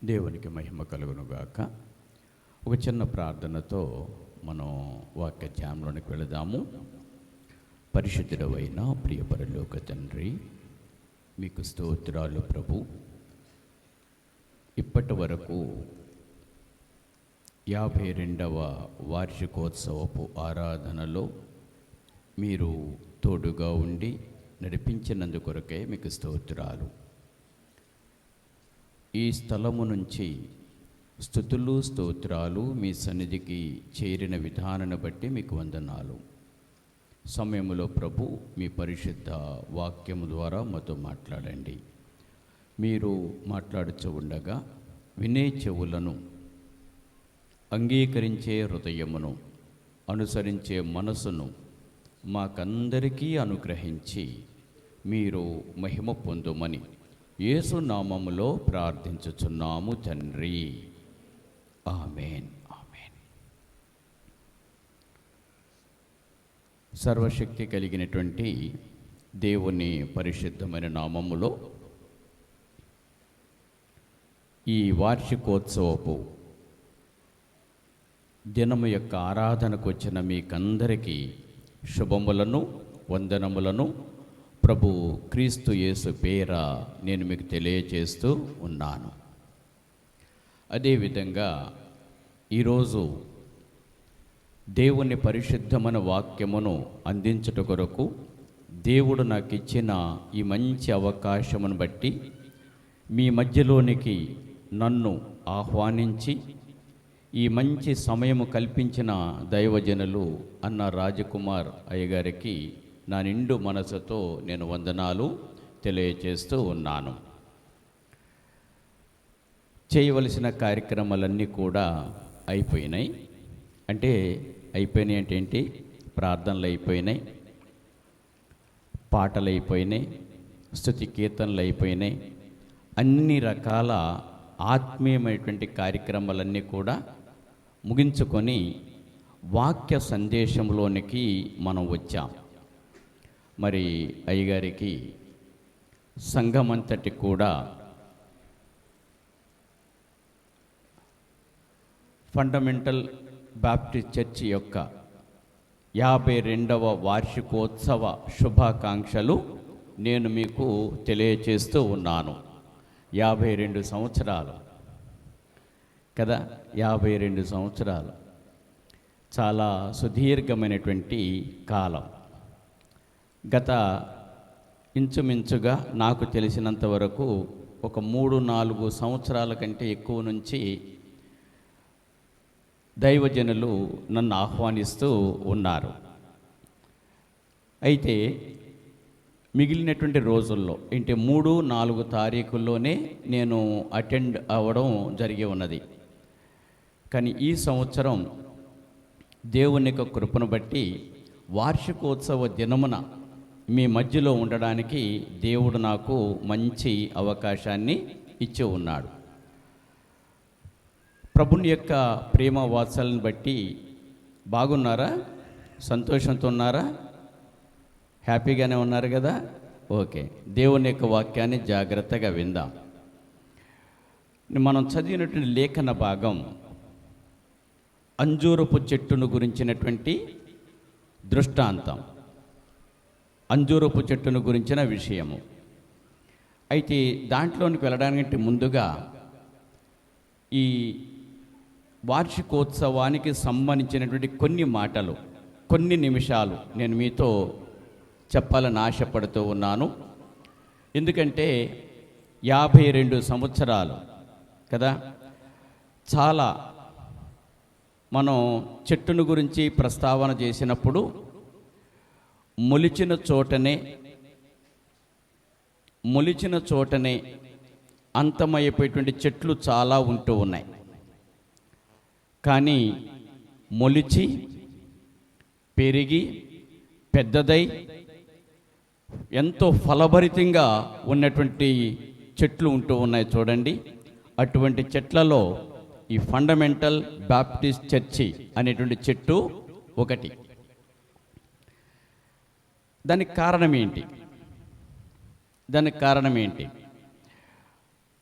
దేవునికి మహిమ కలుగునుగాక. ఒక చిన్న ప్రార్థనతో మనం వాక్య ధ్యానంలోనికి వెళదాము. పరిశుద్ధుడవైన ప్రియ పరలోక తండ్రి, మీకు స్తోత్రాలు ప్రభు. ఇప్పటి వరకు 52వ వార్షికోత్సవపు ఆరాధనలో మీరు తోడుగా ఉండి నడిపించినందుకొరకే మీకు స్తోత్రాలు. ఈ స్థలము నుంచి స్తుతులు స్తోత్రాలు మీ సన్నిధికి చేరిన విధానాన్ని బట్టి మీకు వందనాలు. సమయంలో ప్రభు మీ పరిశుద్ధ వాక్యము ద్వారా మాతో మాట్లాడండి. మీరు మాట్లాడుచూ ఉండగా వినే చెవులను, అంగీకరించే హృదయమును, అనుసరించే మనసును మాకందరికీ అనుగ్రహించి మీరు మహిమ పొందుమని యేసు నామములో ప్రార్థించుచున్నాము తండ్రి. ఆమేన్, ఆమేన్. సర్వశక్తి కలిగినటువంటి దేవుని పరిశుద్ధమైన నామములో ఈ వార్షికోత్సవపు దినము యొక్క ఆరాధనకు వచ్చిన మీకందరికీ శుభములను, వందనములను ప్రభు క్రీస్తు యేసు పేర నేను మీకు తెలియజేస్తూ ఉన్నాను. అదేవిధంగా ఈరోజు దేవుని పరిశుద్ధమైన వాక్యమును అందించుట కొరకు దేవుడు నాకు ఇచ్చిన ఈ మంచి అవకాశమును బట్టి మీ మధ్యలోనికి నన్ను ఆహ్వానించి ఈ మంచి సమయము కల్పించిన దైవజనులు అన్న రాజకుమార్ అయ్యగారికి నా నిండు మనసుతో నేను వందనాలు తెలియజేస్తూ ఉన్నాను. చేయవలసిన కార్యక్రమాలన్నీ కూడా అయిపోయినాయి. అంటే ఏంటి, ప్రార్థనలు అయిపోయినాయి, పాటలు అయిపోయినాయి, స్తుతి కీర్తనలు అయిపోయినాయి. అన్ని రకాల ఆత్మీయమైనటువంటి కార్యక్రమాలన్నీ కూడా ముగించుకొని వాక్య సందేశంలోనికి మనం వచ్చాం. మరి అయ్యగారికి సంఘమంతటి కూడా ఫండమెంటల్ బాప్టిస్ట్ చర్చి యొక్క 52వ వార్షికోత్సవ శుభాకాంక్షలు నేను మీకు తెలియచేస్తూ ఉన్నాను. 52 సంవత్సరాలు కదా, 52 సంవత్సరాలు చాలా సుదీర్ఘమైనటువంటి కాలం. గత ఇంచుమించుగా నాకు తెలిసినంత వరకు ఒక 3-4 సంవత్సరాల కంటే ఎక్కువ నుంచి దైవజనులు నన్ను ఆహ్వానిస్తూ ఉన్నారు. అయితే మిగిలినటువంటి రోజుల్లో 3-4 తారీఖుల్లోనే నేను అటెండ్ అవ్వడం జరిగి ఉన్నది. కానీ ఈ సంవత్సరం దేవుని యొక్క కృపను బట్టి వార్షికోత్సవ దినమున మీ మధ్యలో ఉండడానికి దేవుడు నాకు మంచి అవకాశాన్ని ఇచ్చి ఉన్నాడు. ప్రభుని యొక్క ప్రేమ వాత్సల్ని బట్టి బాగున్నారా? సంతోషంతో ఉన్నారా? హ్యాపీగానే ఉన్నారు కదా? ఓకే. దేవుని యొక్క వాక్యాన్ని జాగ్రత్తగా విందాం. మనం చదివినటువంటి లేఖన భాగం అంజూరపు చెట్టును గురించినటువంటి దృష్టాంతం, అంజూరపు చెట్టును గురించిన విషయము. అయితే దాంట్లోనికి వెళ్ళడానికి ముందుగా ఈ వార్షికోత్సవానికి సంబంధించినటువంటి కొన్ని మాటలు, కొన్ని నిమిషాలు నేను మీతో చెప్పాలని ఆశపడుతూ ఉన్నాను. ఎందుకంటే 52 సంవత్సరాలు కదా, చాలా మనం చెట్టును గురించి ప్రస్తావన చేసినప్పుడు మొలిచిన చోటనే అంతమైపోయేటువంటి చెట్లు చాలా ఉంటూ ఉన్నాయి. కానీ మొలిచి పెరిగి పెద్దదై ఎంతో ఫలభరితంగా ఉన్నటువంటి చెట్లు ఉంటూ ఉన్నాయి చూడండి. అటువంటి చెట్లలో ఈ ఫండమెంటల్ బాప్టిస్ట్ చర్చి అనేటువంటి చెట్టు ఒకటి. దానికి కారణం ఏంటి?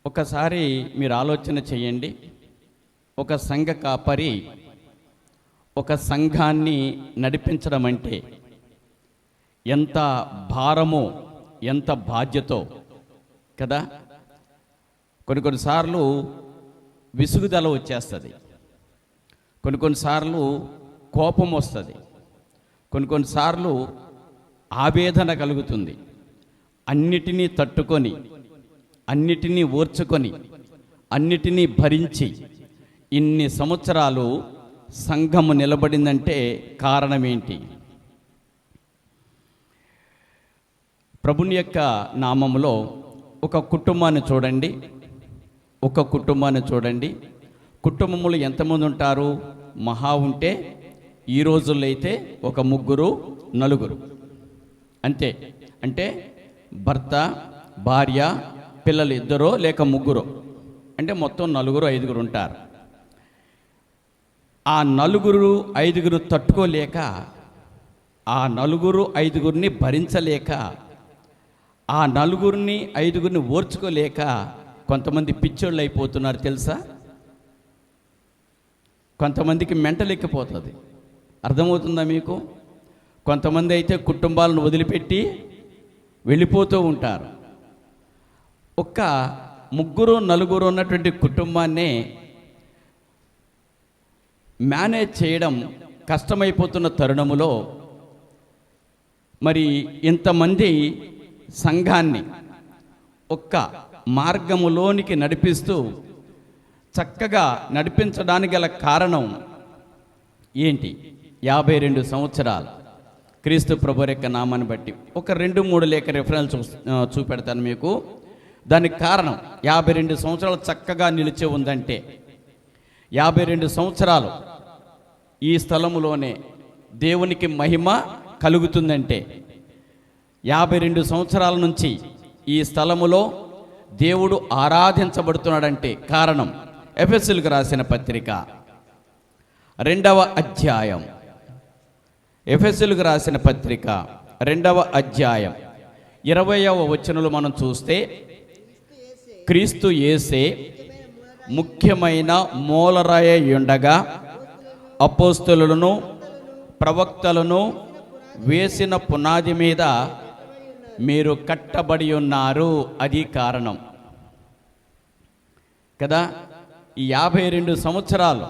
ఒకసారి మీరు ఆలోచన చేయండి. ఒక సంఘ కాపరి ఒక సంఘాన్ని నడిపించడం అంటే ఎంత భారమో, ఎంత బాధ్యతో కదా. కొన్నిసార్లు విసుగుదల వచ్చేస్తుంది, కొన్నిసార్లు కోపం వస్తుంది, కొన్నిసార్లు ఆవేదన కలుగుతుంది. అన్నిటినీ తట్టుకొని, అన్నిటినీ ఓర్చుకొని, అన్నిటినీ భరించి ఇన్ని సంవత్సరాలు సంఘము నిలబడిందంటే కారణం ఏంటి? ప్రభుని యొక్క నామములో ఒక కుటుంబాన్ని చూడండి, కుటుంబములు ఎంతమంది ఉంటారు? మహా ఉంటే ఈ రోజుల్లో అయితే ఒక 3, 4 అంతే. అంటే భర్త, భార్య, పిల్లలు 2 లేక 3, అంటే మొత్తం 4, 5 ఉంటారు. ఆ 4, 5 తట్టుకోలేక, ఆ 4, 5 భరించలేక, ఆ 4, 5 ఓర్చుకోలేక కొంతమంది పిచ్చోళ్ళు అయిపోతున్నారు తెలుసా. కొంతమందికి మెంటల్ ఎక్కిపోతుంది. అర్థమవుతుందా మీకు? కొంతమంది అయితే కుటుంబాలను వదిలిపెట్టి వెళ్ళిపోతూ ఉంటారు. ఒక్క 3, 4 ఉన్నటువంటి కుటుంబాన్నే మేనేజ్ చేయడం కష్టమైపోతున్న తరుణములో మరి ఇంతమంది సంఘాన్ని ఒక్క మార్గములోనికి నడిపిస్తూ చక్కగా నడిపించడానికి గల కారణం ఏంటి? 52 సంవత్సరాలు క్రీస్తు ప్రభు యొక్క నామాన్ని బట్టి ఒక 2-3 లేక రిఫరెన్స్ చూపెడతాను మీకు. దానికి కారణం 52 సంవత్సరాలు చక్కగా నిలిచి ఉందంటే, 52 సంవత్సరాలు ఈ స్థలములోనే దేవునికి మహిమ కలుగుతుందంటే, 52 సంవత్సరాల నుంచి ఈ స్థలములో దేవుడు ఆరాధించబడుతున్నాడంటే కారణం ఎఫెసీయులకు రాసిన పత్రిక 2వ అధ్యాయం, ఎఫెసీయులకు రాసిన పత్రిక 2వ అధ్యాయం 20వ వచనంలో మనం చూస్తే, క్రీస్తు యేసే ముఖ్యమైన మూలరాయి ఉండగా అపోస్తలులను ప్రవక్తలను వేసిన పునాది మీద మీరు కట్టబడి ఉన్నారు. అది కారణం కదా. ఈ 52 సంవత్సరాలు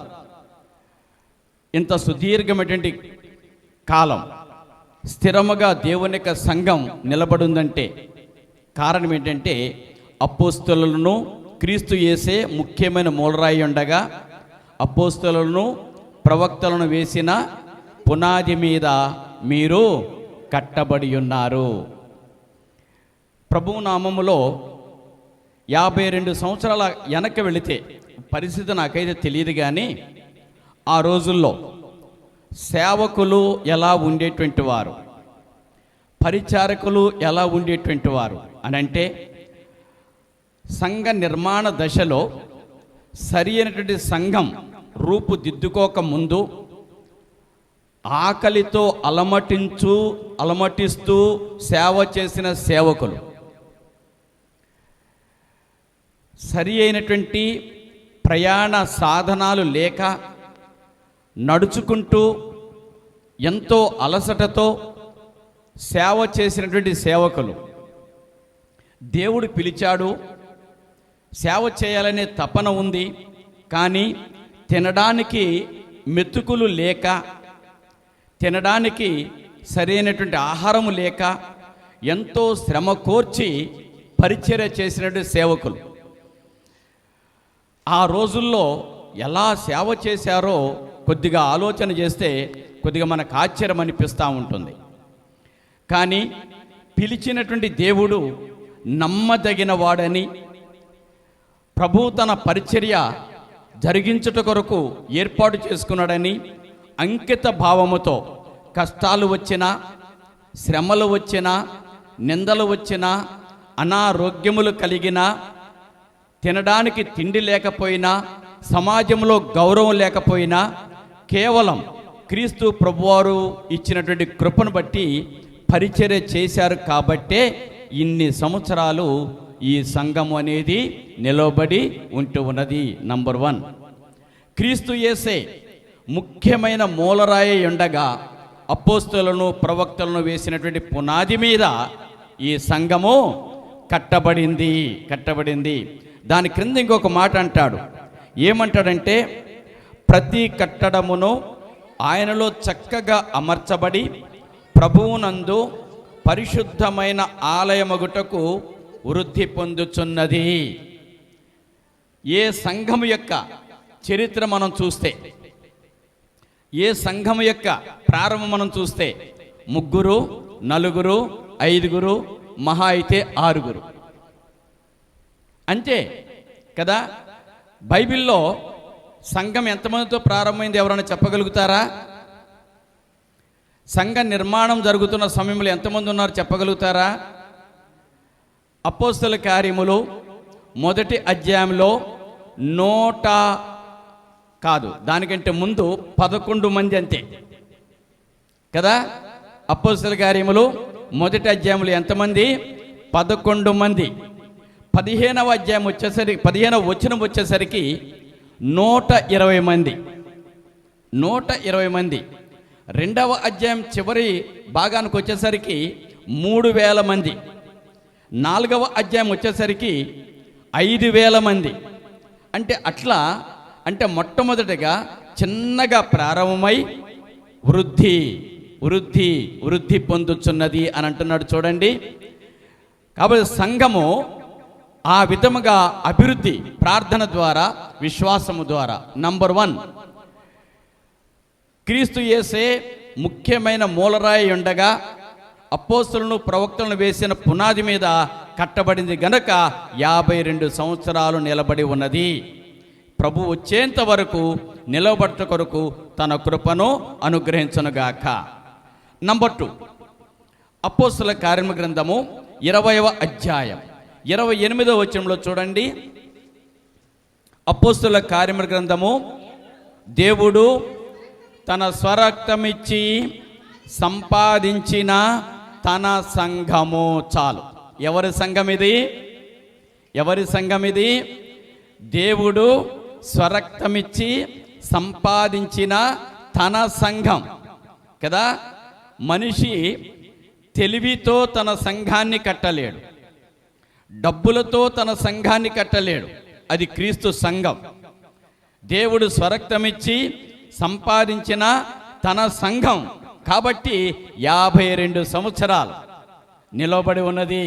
ఇంత సుదీర్ఘమైనటువంటి కాలం స్థిరముగా దేవుని యొక్క సంఘం నిలబడిందంటే కారణం ఏంటంటే, అపోస్తలులను క్రీస్తు యేసే ముఖ్యమైన మూలరాయి ఉండగా అపోస్తలులను ప్రవక్తలను వేసిన పునాది మీద మీరు కట్టబడి ఉన్నారు. ప్రభువు నామములో 52 సంవత్సరాల వెనక్కి వెళితే పరిస్థితి నాకైతే తెలియదు, కానీ ఆ రోజుల్లో సేవకులు ఎలా ఉండేటువంటి వారు, పరిచారకులు ఎలా ఉండేటువంటి వారు అని అంటే, సంఘ నిర్మాణ దశలో సరి అయినటువంటి సంఘం రూపుదిద్దుకోక ముందు ఆకలితో అలమటిస్తూ సేవ చేసిన సేవకులు, సరి అయినటువంటి ప్రయాణ సాధనాలు లేక నడుచుకుంటూ ఎంతో అలసటతో సేవ చేసినటువంటి సేవకులు, దేవుడు పిలిచాడు, సేవ చేయాలనే తపన ఉంది, కానీ తినడానికి మెతుకులు లేక, తినడానికి సరైనటువంటి ఆహారము లేక ఎంతో శ్రమ కోర్చి పరిచర్య చేసినటువంటి సేవకులు ఆ రోజుల్లో ఎలా సేవ చేశారో కొద్దిగా ఆలోచన చేస్తే కొద్దిగా మనకు ఆశ్చర్యం అనిపిస్తూ ఉంటుంది. కానీ పిలిచినటువంటి దేవుడు నమ్మదగిన వాడని, ప్రభు తన పరిచర్య జరిగించుట కొరకు ఏర్పాటు చేసుకున్నాడని అంకిత భావముతో కష్టాలు వచ్చినా, శ్రమలు వచ్చినా, నిందలు వచ్చినా, అనారోగ్యములు కలిగినా, తినడానికి తిండి లేకపోయినా, సమాజంలో గౌరవం లేకపోయినా, కేవలం క్రీస్తు ప్రభువారు ఇచ్చినటువంటి కృపను బట్టి పరిచర్య చేశారు కాబట్టే ఇన్ని సంవత్సరాలు ఈ సంఘము అనేది నిలబడి ఉంటూ ఉన్నది. నంబర్ 1, క్రీస్తు యేసే ముఖ్యమైన మూలరాయి ఉండగా అపోస్తలులను ప్రవక్తలను వేసినటువంటి పునాది మీద ఈ సంఘము కట్టబడింది. దాని క్రింద ఇంకొక మాట అంటాడు. ఏమంటాడంటే, ప్రతి కట్టడమును ఆయనలో చక్కగా అమర్చబడి ప్రభువునందు పరిశుద్ధమైన ఆలయమగుటకు వృద్ధి పొందుచున్నది. ఏ సంఘము యొక్క చరిత్ర మనం చూస్తే, ఏ సంఘం యొక్క ప్రారంభం మనం చూస్తే 3, 4, 5, మహా అయితే 6 అంతే కదా. బైబిల్లో సంఘం ఎంతమందితో ప్రారంభమైంది ఎవరైనా చెప్పగలుగుతారా? సంఘ నిర్మాణం జరుగుతున్న సమయంలో ఎంతమంది ఉన్నారు చెప్పగలుగుతారా? అపోస్తల కార్యములు 1వ అధ్యాయంలో 100 కాదు, దానికంటే ముందు 11 మంది అంతే కదా. అపోస్తల కార్యములు 1వ అధ్యాయంలో ఎంతమంది? 11 మంది. 15వ అధ్యాయం వచ్చేసరికి 15వ వచనం వచ్చేసరికి 120 మంది. 120 మంది. 2వ అధ్యాయం చివరి భాగానికి వచ్చేసరికి 3000 మంది. 4వ అధ్యాయం వచ్చేసరికి 5000 మంది. అంటే అట్లా, అంటే మొట్టమొదటిగా చిన్నగా ప్రారంభమై వృద్ధి పొందుతున్నది అని అంటున్నాడు చూడండి. కాబట్టి సంఘము ఆ విధముగా అభివృద్ధి ప్రార్థన ద్వారా, విశ్వాసము ద్వారా. నంబర్ 1, క్రీస్తు యేసే ముఖ్యమైన మూలరాయి ఉండగా అపోస్తలులను ప్రవక్తలను వేసిన పునాది మీద కట్టబడింది గనక 52 సంవత్సరాలు నిలబడి ఉన్నది. ప్రభు వచ్చేంత వరకు నిలబడట కొరకు తన కృపను అనుగ్రహించునుగాక. నంబర్ 2, అపోస్తల కార్యముల గ్రంథము 20వ అధ్యాయం 28వ వచనంలో చూడండి. అపోస్తల కార్యముల గ్రంథము, దేవుడు తన స్వరక్తమిచ్చి సంపాదించిన తన సంఘము. చాలు. ఎవరి సంఘం ఇది? ఎవరి సంఘం ఇది? దేవుడు స్వరక్తమిచ్చి సంపాదించిన తన సంఘం కదా. మనిషి తెలివితో తన సంఘాన్ని కట్టలేడు, డబ్బులతో తన సంఘాన్ని కట్టలేడు. అది క్రీస్తు సంఘం. దేవుడు స్వరక్తమిచ్చి సంపాదించిన తన సంఘం కాబట్టి 52 సంవత్సరాలు నిలబడి ఉన్నది.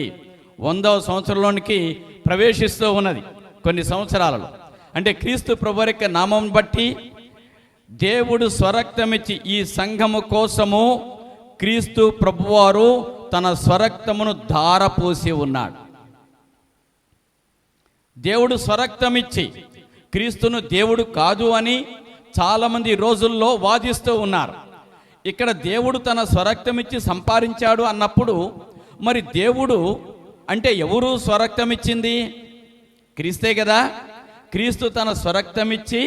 100వ సంవత్సరంలోనికి ప్రవేశిస్తూ ఉన్నది కొన్ని సంవత్సరాలలో. అంటే క్రీస్తు ప్రభు యొక్క నామం బట్టి దేవుడు స్వరక్తమిచ్చి ఈ సంఘము కోసము క్రీస్తు ప్రభువారు తన స్వరక్తమును ధారపోసి ఉన్నాడు. దేవుడు స్వరక్తమిచ్చి క్రీస్తును దేవుడు కాదు అని చాలామంది రోజుల్లో వాదిస్తూ ఉన్నారు. ఇక్కడ దేవుడు తన స్వరక్తమిచ్చి సంపాదించాడు అన్నప్పుడు మరి దేవుడు అంటే ఎవరు స్వరక్తమిచ్చింది? క్రీస్తే కదా. క్రీస్తు తన స్వరక్తమిచ్చి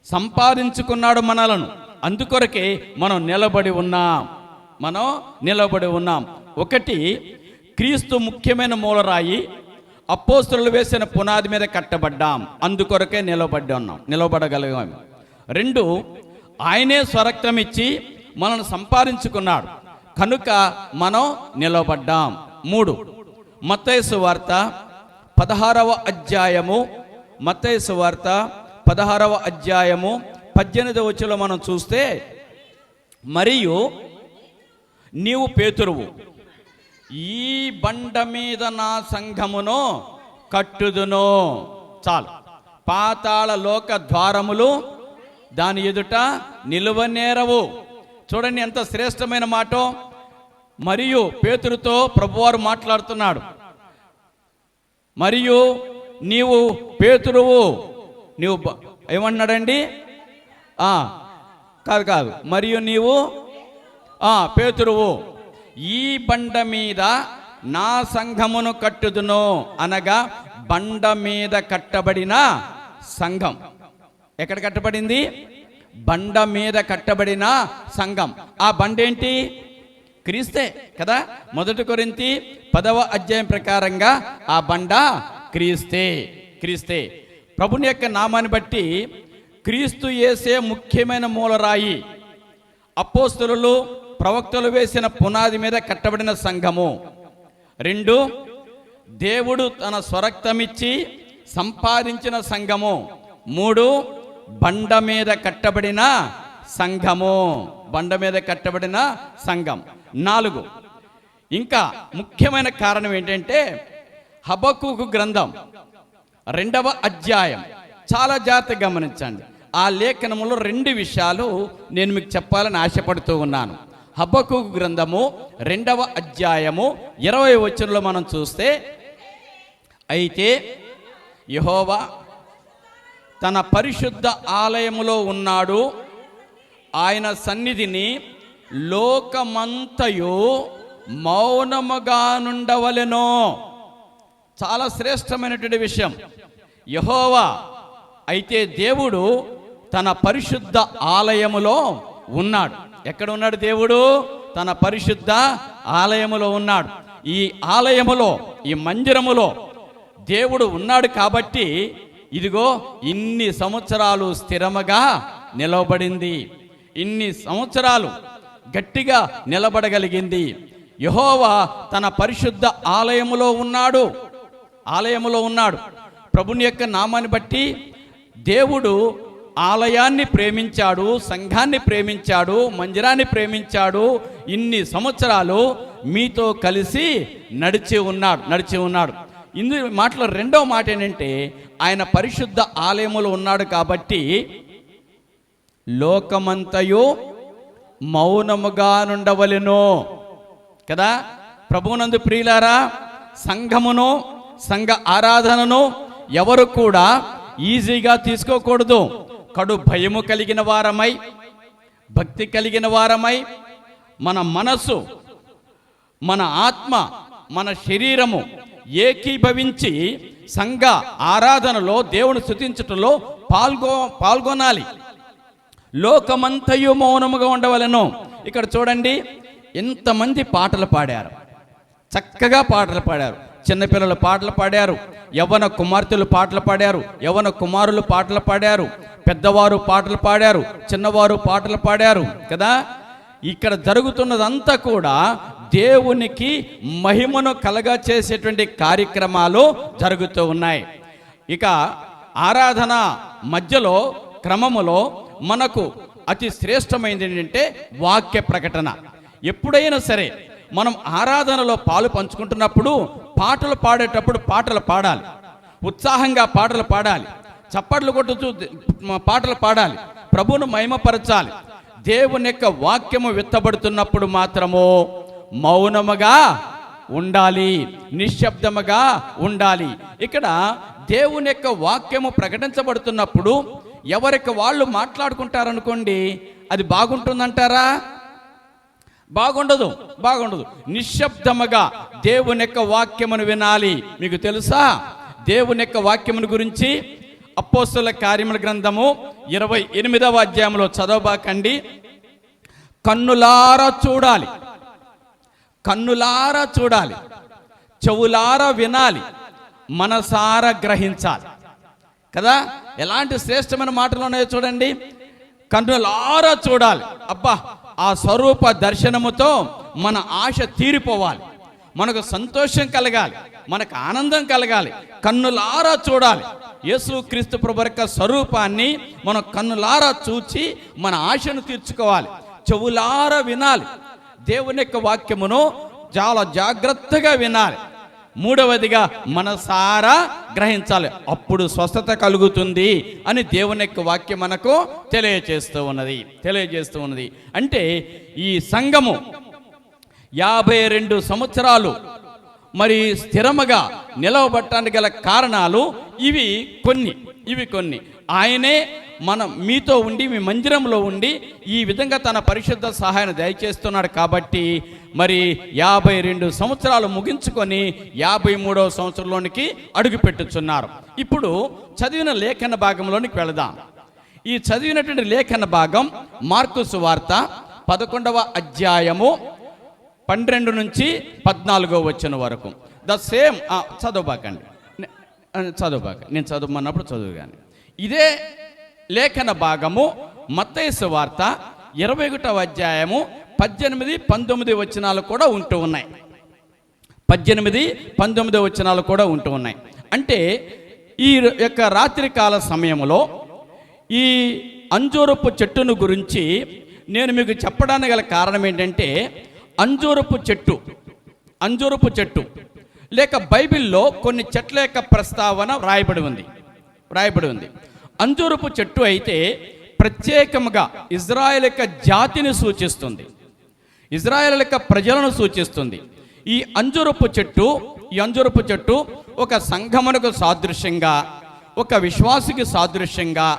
సంపాదించుకున్నాడు మనలను. అందుకొరకే మనం నిలబడి ఉన్నాం. ఒకటి, క్రీస్తు ముఖ్యమైన మూలరాయి, అపోస్తలులు వేసిన పునాది మీద కట్టబడ్డాం, అందుకొరకే నిలబడగలిగాం. 2, ఆయనే స్వరక్తమిచ్చి మనల్ని సంపాదించుకున్నాడు కనుక మనం నిలబడ్డాం. 3, మత్తయి సువార్త 16వ అధ్యాయము 18వ వచనంలో మనం చూస్తే, మరియు నీవు పేతురువు, ఈ బండ మీద నా సంఘమును కట్టుదును. చాలు. పాతాళ లోక ద్వారములు దాని ఎదుట నిలువనేరవు. చూడండి ఎంత శ్రేష్టమైన మాటో. మరియు పేతురుతో ప్రభువారు మాట్లాడుతున్నాడు. మరియు నీవు పేతురువు, నీవు ఏమన్నాడండి? కాదు. మరియు నీవు పేతురువు, ఈ బండ మీద నా సంఘమును కట్టుదును అనగా బండ మీద కట్టబడిన సంఘం. ఎక్కడ కట్టబడింది? బండ మీద కట్టబడిన సంఘం. ఆ బండ ఏంటి? క్రీస్తే కదా. 1 కొరింథీ 10వ అధ్యాయం ప్రకారంగా ఆ బండ క్రీస్తే. క్రీస్తే ప్రభుని యొక్క నామాన్ని బట్టి క్రీస్తు యేసే ముఖ్యమైన మూలరాయి. అపోస్తలులు ప్రవక్తలు వేసిన పునాది మీద కట్టబడిన సంఘము. 2, దేవుడు తన స్వరక్తమిచ్చి సంపాదించిన సంఘము. 3, బండ మీద కట్టబడిన సంఘము. బండ మీద కట్టబడిన సంఘం. 4, ఇంకా ముఖ్యమైన కారణం ఏంటంటే హబక్కూకు గ్రంథం 2వ అధ్యాయం. చాలా జాగ్రత్తగా గమనించండి. ఆ లేఖనములో 2 విషయాలు నేను మీకు చెప్పాలని ఆశపడుతూ ఉన్నాను. హబక్కూకు గ్రంథము 2వ అధ్యాయము 20వ వచనంలో మనం చూస్తే, అయితే యెహోవా తన పరిశుద్ధ ఆలయములో ఉన్నాడు, ఆయన సన్నిధిని లోకమంతయు మౌనముగా నుండవలెనో. చాలా శ్రేష్టమైనటువంటి విషయం. యెహోవా అయితే దేవుడు తన పరిశుద్ధ ఆలయములో ఉన్నాడు. ఎక్కడ ఉన్నాడు దేవుడు? తన పరిశుద్ధ ఆలయములో ఉన్నాడు. ఈ ఆలయములో, ఈ మందిరములో దేవుడు ఉన్నాడు కాబట్టి ఇదిగో ఇన్ని సంవత్సరాలు స్థిరముగా నిలవబడింది. ఇన్ని సంవత్సరాలు గట్టిగా నిలబడగలిగింది. యెహోవా తన పరిశుద్ధ ఆలయములో ఉన్నాడు. ఆలయములో ఉన్నాడు. ప్రభుని యొక్క నామాన్ని బట్టి దేవుడు ఆలయాన్ని ప్రేమించాడు, సంఘాన్ని ప్రేమించాడు, మందిరాన్ని ప్రేమించాడు. ఇన్ని సంవత్సరాలు మీతో కలిసి నడిచి ఉన్నాడు. ఇందు మాటలో 2వ మాట ఏంటంటే ఆయన పరిశుద్ధ ఆలయములో ఉన్నాడు కాబట్టి లోకమంతయు మౌనముగా నుండవలెను కదా. ప్రభువునందు ప్రియులారా, సంఘమును, సంఘ ఆరాధనను ఎవరు కూడా ఈజీగా తీసుకోకూడదు. కడు భయము కలిగిన వారమై, భక్తి కలిగిన వారమై, మన మనసు, మన ఆత్మ, మన శరీరము ఏకీభవించి సంఘ ఆరాధనలో దేవుని స్తుతించుటలో పాల్గొనాలి. లోకమంతయు మౌనముగా ఉండవలెను. ఇక్కడ చూడండి, ఎంతమంది పాటలు పాడారు, చక్కగా పాటలు పాడారు. చిన్నపిల్లలు పాటలు పాడారు, యవ్వన కుమార్తెలు పాటలు పాడారు, యవ్వన కుమారులు పాటలు పాడారు, పెద్దవారు పాటలు పాడారు, చిన్నవారు పాటలు పాడారు కదా. ఇక్కడ జరుగుతున్నదంతా కూడా దేవునికి మహిమను కలగా చేసేటువంటి కార్యక్రమాలు జరుగుతూ ఉన్నాయి. ఇక ఆరాధన మధ్యలో క్రమములో మనకు అతి శ్రేష్టమైనది ఏంటంటే వాక్య ప్రకటన. ఎప్పుడైనా సరే మనం ఆరాధనలో పాలు పంచుకుంటున్నప్పుడు పాటలు పాడేటప్పుడు పాటలు పాడాలి, ఉత్సాహంగా పాటలు పాడాలి, చప్పట్లు కొట్టుతూ పాటలు పాడాలి, ప్రభువును మహిమపరచాలి. దేవుని యొక్క వాక్యము విత్తబడుతున్నప్పుడు మాత్రము మౌనముగా ఉండాలి, నిశ్శబ్దముగా ఉండాలి. ఇక్కడ దేవుని యొక్క వాక్యము ప్రకటించబడుతున్నప్పుడు ఎవరికి వాళ్ళు మాట్లాడుకుంటారనుకోండి, అది బాగుంటుందంటారా? బాగుండదు. నిశ్శబ్దముగా దేవుని యొక్క వాక్యమును వినాలి. మీకు తెలుసా దేవుని యొక్క వాక్యమును గురించి? అపోస్తలుల కార్యముల గ్రంథము 28వ అధ్యాయంలో చదవబాకండి. కన్నులారా చూడాలి, చెవులారా వినాలి, మనసారా గ్రహించాలి కదా. ఎలాంటి శ్రేష్టమైన మాటలు ఉన్నాయో చూడండి. కన్నులారా చూడాలి. అబ్బా, ఆ స్వరూప దర్శనముతో మన ఆశ తీరిపోవాలి, మనకు సంతోషం కలగాలి, మనకు ఆనందం కలగాలి. కన్నులారా చూడాలి. యేసుక్రీస్తు ప్రభు యొక్క స్వరూపాన్ని మనం కన్నులారా చూచి మన ఆశను తీర్చుకోవాలి. చెవులారా వినాలి, దేవుని యొక్క వాక్యమును చాలా జాగ్రత్తగా వినాలి. 3వదిగా మనసారా గ్రహించాలి. అప్పుడు స్వస్థత కలుగుతుంది అని దేవుని యొక్క వాక్యం మనకు తెలియజేస్తూ ఉన్నది. అంటే ఈ సంఘము 52 సంవత్సరాలు మరి స్థిరముగా నిలవబట్టడానికి గల కారణాలు ఇవి కొన్ని. ఆయనే మీతో ఉండి, మీ మందిరంలో ఉండి ఈ విధంగా తన పరిశుద్ధ సహాయాన్ని దయచేస్తున్నాడు కాబట్టి మరి 52 సంవత్సరాలు ముగించుకొని 53వ సంవత్సరంలోనికి అడుగుపెట్టుచున్నారు. ఇప్పుడు చదివిన లేఖన భాగంలోనికి వెళదాం. ఈ చదివినటువంటి లేఖన భాగం మార్కు సువార్త 11వ అధ్యాయము 12 నుంచి 14 వచనం వరకు. ద సేమ్ చదవబాకండి, నేను చదవమన్నప్పుడు చదువు కానీ. ఇదే లేఖన భాగము మత్తయి సువార్త 21వ అధ్యాయము 18, 19 వచనాలు కూడా ఉంటూ ఉన్నాయి. 18, 19 వచనాలు కూడా ఉంటూ ఉన్నాయి. అంటే ఈ యొక్క రాత్రికాల సమయంలో ఈ అంజూరపు చెట్టును గురించి నేను మీకు చెప్పడానికి గల కారణం ఏంటంటే, అంజూరపు చెట్టు లేక బైబిల్లో కొన్ని చెట్ల యొక్క ప్రస్తావన వ్రాయబడి ఉంది. అంజూరపు చెట్టు అయితే ప్రత్యేకంగా ఇజ్రాయేల్ యొక్క జాతిని సూచిస్తుంది, ఇజ్రాయేల్ యొక్క ప్రజలను సూచిస్తుంది. ఈ అంజూరపు చెట్టు ఒక సంఘమునకు సాదృశ్యంగా, ఒక విశ్వాసికి సాదృశ్యంగా,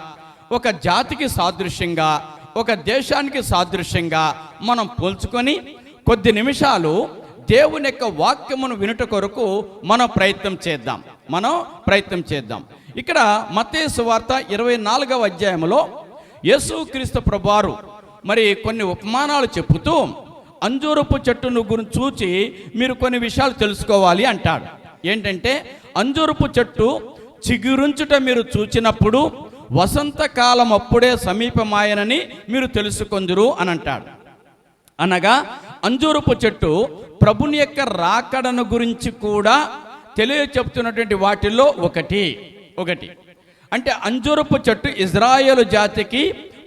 ఒక జాతికి సాదృశ్యంగా, ఒక దేశానికి సాదృశ్యంగా మనం పోల్చుకొని కొద్ది నిమిషాలు దేవుని యొక్క వాక్యమును వినుట కొరకు మనం ప్రయత్నం చేద్దాం. ఇక్కడ మత్తయి సువార్త 24వ అధ్యాయంలో యేసుక్రీస్తు ప్రభువారు మరి కొన్ని ఉపమానాలు చెప్పుతూ అంజూరపు చెట్టును గురించి చూచి మీరు కొన్ని విషయాలు తెలుసుకోవాలి అంటాడు. ఏంటంటే, అంజూరపు చెట్టు చిగురించుట మీరు చూచినప్పుడు వసంతకాలం అప్పుడే సమీపమాయనని మీరు తెలుసుకొందురు అని అంటాడు. అనగా అంజూరపు చెట్టు ప్రభుని యొక్క రాకడను గురించి కూడా తెలియచెప్తున్నటువంటి వాటిల్లో ఒకటి. అంటే అంజూరపు చెట్టు ఇజ్రాయేలు జాతికి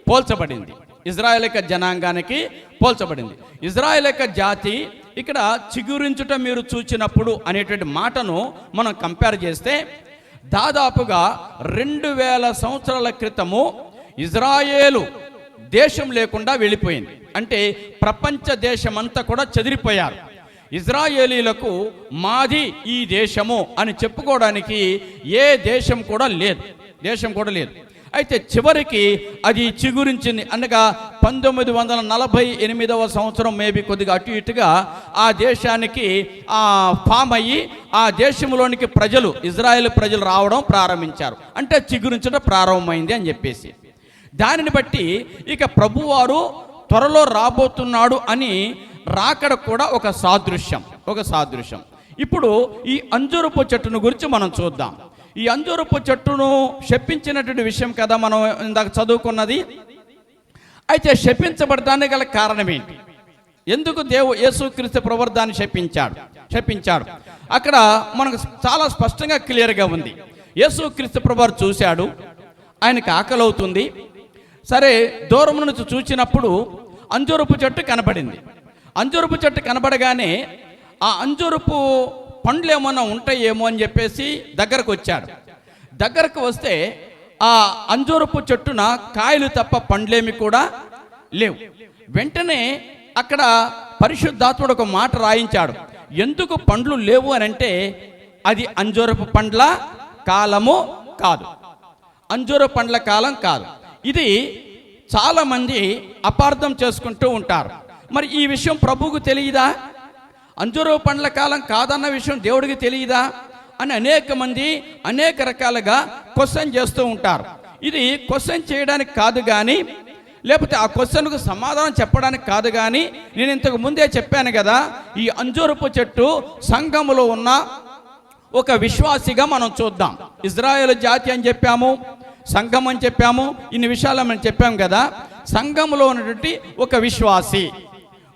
పోల్చబడింది, ఇజ్రాయేల్ యొక్క జనాంగానికి పోల్చబడింది. ఇజ్రాయేల్ యొక్క జాతి ఇక్కడ చిగురించుట మీరు చూచినప్పుడు అనేటువంటి మాటను మనం కంపేర్ చేస్తే దాదాపుగా 2000 సంవత్సరాల క్రితము ఇజ్రాయేలు దేశం లేకుండా వెళ్ళిపోయింది. అంటే ప్రపంచ దేశమంతా కూడా చెదిరిపోయారు. ఇజ్రాయేలీలకు మాది ఈ దేశము అని చెప్పుకోవడానికి ఏ దేశం కూడా లేదు. అయితే చివరికి అది చిగురించింది. అనగా 1948వ సంవత్సరం మేబీ కొద్దిగా అటు ఇటుగా ఆ దేశానికి ఫామ్ అయ్యి ఆ దేశంలోనికి ఇజ్రాయేల్ ప్రజలు రావడం ప్రారంభించారు. అంటే చిగురించడం ప్రారంభమైంది అని చెప్పేసి, దానిని బట్టి ఇక ప్రభువారు త్వరలో రాబోతున్నాడు అని రాకడ కూడా ఒక సాదృశ్యం. ఇప్పుడు ఈ అంజూరపు చెట్టును గురించి మనం చూద్దాం. ఈ అంజూరపు చెట్టును శపించినటువంటి విషయం కదా మనం ఇందాక చదువుకున్నది. అయితే శపించబడడానికి గల కారణం ఏంటి? ఎందుకు యేసుక్రీస్తు ప్రభువారు దాన్ని శపించాడు? అక్కడ మనకు చాలా స్పష్టంగా క్లియర్గా ఉంది. యేసుక్రీస్తు ప్రభువారు చూశాడు, ఆయనకు ఆకలి అవుతుంది. సరే, దూరం నుంచి చూసినప్పుడు అంజూరపు చెట్టు కనబడింది. అంజూరపు చెట్టు కనబడగానే ఆ అంజూరపు పండ్లు ఏమన్నా ఉంటాయేమో అని చెప్పేసి దగ్గరకు వస్తే ఆ అంజూరపు చెట్టున కాయలు తప్ప పండ్లేమి కూడా లేవు. వెంటనే అక్కడ పరిశుద్ధాత్ముడు ఒక మాట రాయించాడు. ఎందుకు పండ్లు లేవు అని అంటే, అది అంజూరపు పండ్ల కాలము కాదు, అంజూరపు పండ్ల కాలం కాదు. ఇది చాలామంది అపార్థం చేసుకుంటూ ఉంటారు. మరి ఈ విషయం ప్రభువుకు తెలియదా? అంజూరపు పండ్ల కాలం కాదన్న విషయం దేవుడికి తెలియదా అని అనేక మంది అనేక రకాలుగా క్వశ్చన్ చేస్తూ ఉంటారు. ఇది క్వశ్చన్ చేయడానికి కాదు కానీ, లేకపోతే ఆ క్వశ్చన్కు సమాధానం చెప్పడానికి కాదు కానీ, నేను ఇంతకు ముందే చెప్పాను కదా, ఈ అంజూరపు చెట్టు సంఘములో ఉన్న ఒక విశ్వాసిగా మనం చూద్దాం. ఇజ్రాయేల్ జాతి అని చెప్పాము, సంఘం అని చెప్పాము, ఇన్ని విషయాలు మనం చెప్పాము కదా. సంఘంలో ఉన్నటువంటి ఒక విశ్వాసి,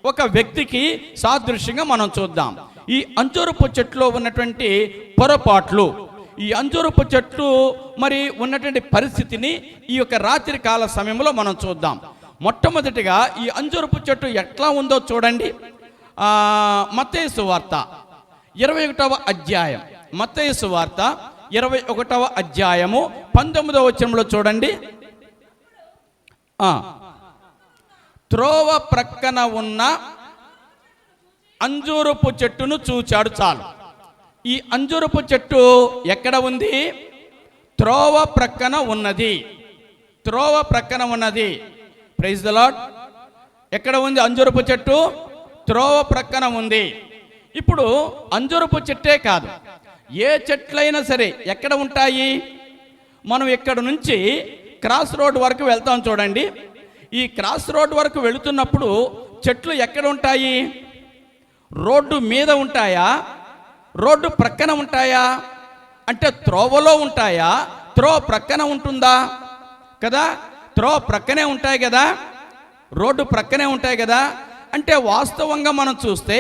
ఒక వ్యక్తికి సాదృశ్యంగా మనం చూద్దాం. ఈ అంజూరపు చెట్టులో ఉన్నటువంటి పొరపాట్లు, ఈ అంజూరపు చెట్టు మరి ఉన్నటువంటి పరిస్థితిని ఈ యొక్క రాత్రి కాల సమయంలో మనం చూద్దాం. మొట్టమొదటిగా ఈ అంజూరపు చెట్టు ఎట్లా ఉందో చూడండి. మత్తయి సువార్త 21వ అధ్యాయం, మత్తయి సువార్త 21వ అధ్యాయము 19వ వచనంలో చూడండి. త్రోవ ప్రక్కన ఉన్న అంజూరపు చెట్టును చూచాడు చాలు. ఈ అంజూరపు చెట్టు ఎక్కడ ఉంది? త్రోవ ప్రక్కన ఉన్నది. Praise the Lord. ఎక్కడ ఉంది అంజూరపు చెట్టు? త్రోవ ప్రక్కన ఉంది. ఇప్పుడు అంజూరపు చెట్టే కాదు, ఏ చెట్లైనా సరే ఎక్కడ ఉంటాయి? మనం ఇక్కడ నుంచి క్రాస్ రోడ్ వరకు వెళ్తాం చూడండి. ఈ క్రాస్ రోడ్ వరకు వెళుతున్నప్పుడు చెట్లు ఎక్కడ ఉంటాయి? రోడ్డు మీద ఉంటాయా, రోడ్డు ప్రక్కన ఉంటాయా? అంటే త్రోవలో ఉంటాయా, త్రోవ ప్రక్కన ఉంటుందా? కదా, త్రోవ ప్రక్కనే ఉంటాయి కదా, రోడ్డు ప్రక్కనే ఉంటాయి కదా. అంటే వాస్తవంగా మనం చూస్తే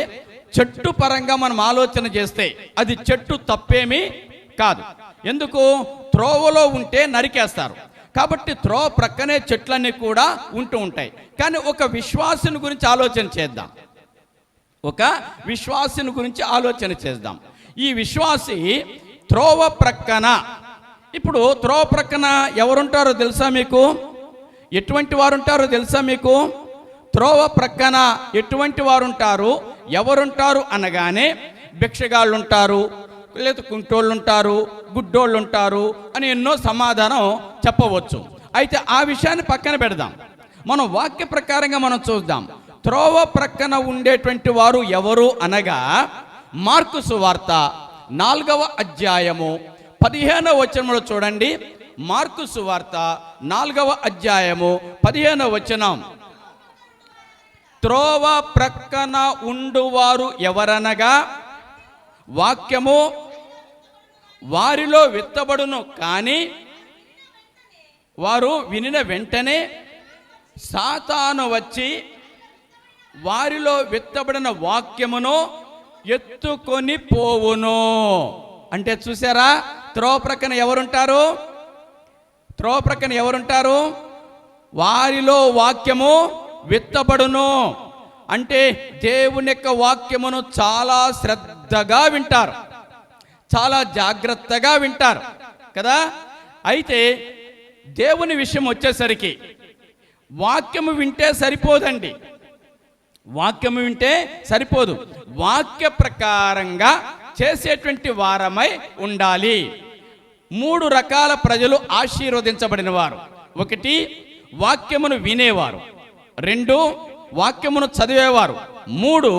చెట్టు పరంగా మనం ఆలోచన చేస్తే అది చెట్టు తప్పేమీ కాదు. ఎందుకు? త్రోవలో ఉంటే నరికేస్తారు కాబట్టి త్రోవ ప్రక్కనే చెట్లన్నీ కూడా ఉంటూ ఉంటాయి. కానీ ఒక విశ్వాసుని గురించి ఆలోచన చేద్దాం, ఒక విశ్వాసుని గురించి ఆలోచన చేద్దాం. ఈ విశ్వాసి త్రోవ ప్రక్కన, ఇప్పుడు త్రోవ ప్రక్కన ఎవరుంటారో తెలుసా మీకు? ఎటువంటి వారు ఉంటారో తెలుసా మీకు? త్రోవ ప్రక్కన ఎటువంటి వారు ఉంటారు, ఎవరుంటారు అనగానే భిక్షగాళ్ళు ఉంటారు, లేదా కుంటోళ్ళు ఉంటారు, గుడ్డోళ్ళు ఉంటారు అని ఎన్నో సమాధానం చెప్పవచ్చు. అయితే ఆ విషయాన్ని పక్కన పెడదాం, మనం వాక్య ప్రకారంగా మనం చూద్దాం. త్రోవ ప్రక్కన ఉండేటువంటి వారు ఎవరు అనగా మార్కు సువార్త 4వ అధ్యాయము 15వ వచనంలో చూడండి. మార్కు సువార్త 4వ అధ్యాయము 15వ వచనం. త్రోవ ప్రక్కన ఉండువారు ఎవరనగా వాక్యము వారిలో విత్తబడును, కానీ వారు వినిన వెంటనే సాతాను వచ్చి వారిలో విత్తబడిన వాక్యమును ఎత్తుకొని పోవును. అంటే చూసారా, త్రోవ ప్రక్కన ఎవరుంటారు? త్రోవ ప్రక్కన ఎవరుంటారు? వారిలో వాక్యము విత్తబడును. అంటే దేవుని యొక్క వాక్యమును చాలా శ్రద్ధగా వింటారు, చాలా జాగ్రత్తగా వింటారు కదా. అయితే దేవుని విషయం వచ్చేసరికి వాక్యము వింటే సరిపోదండి, వాక్యము వింటే సరిపోదు, వాక్య ప్రకారంగా చేసేటువంటి వారమై ఉండాలి. 3 రకాల ప్రజలు ఆశీర్వదించబడిన వారు. 1 వాక్యమును వినేవారు, 2 వాక్యమును చదివేవారు, 3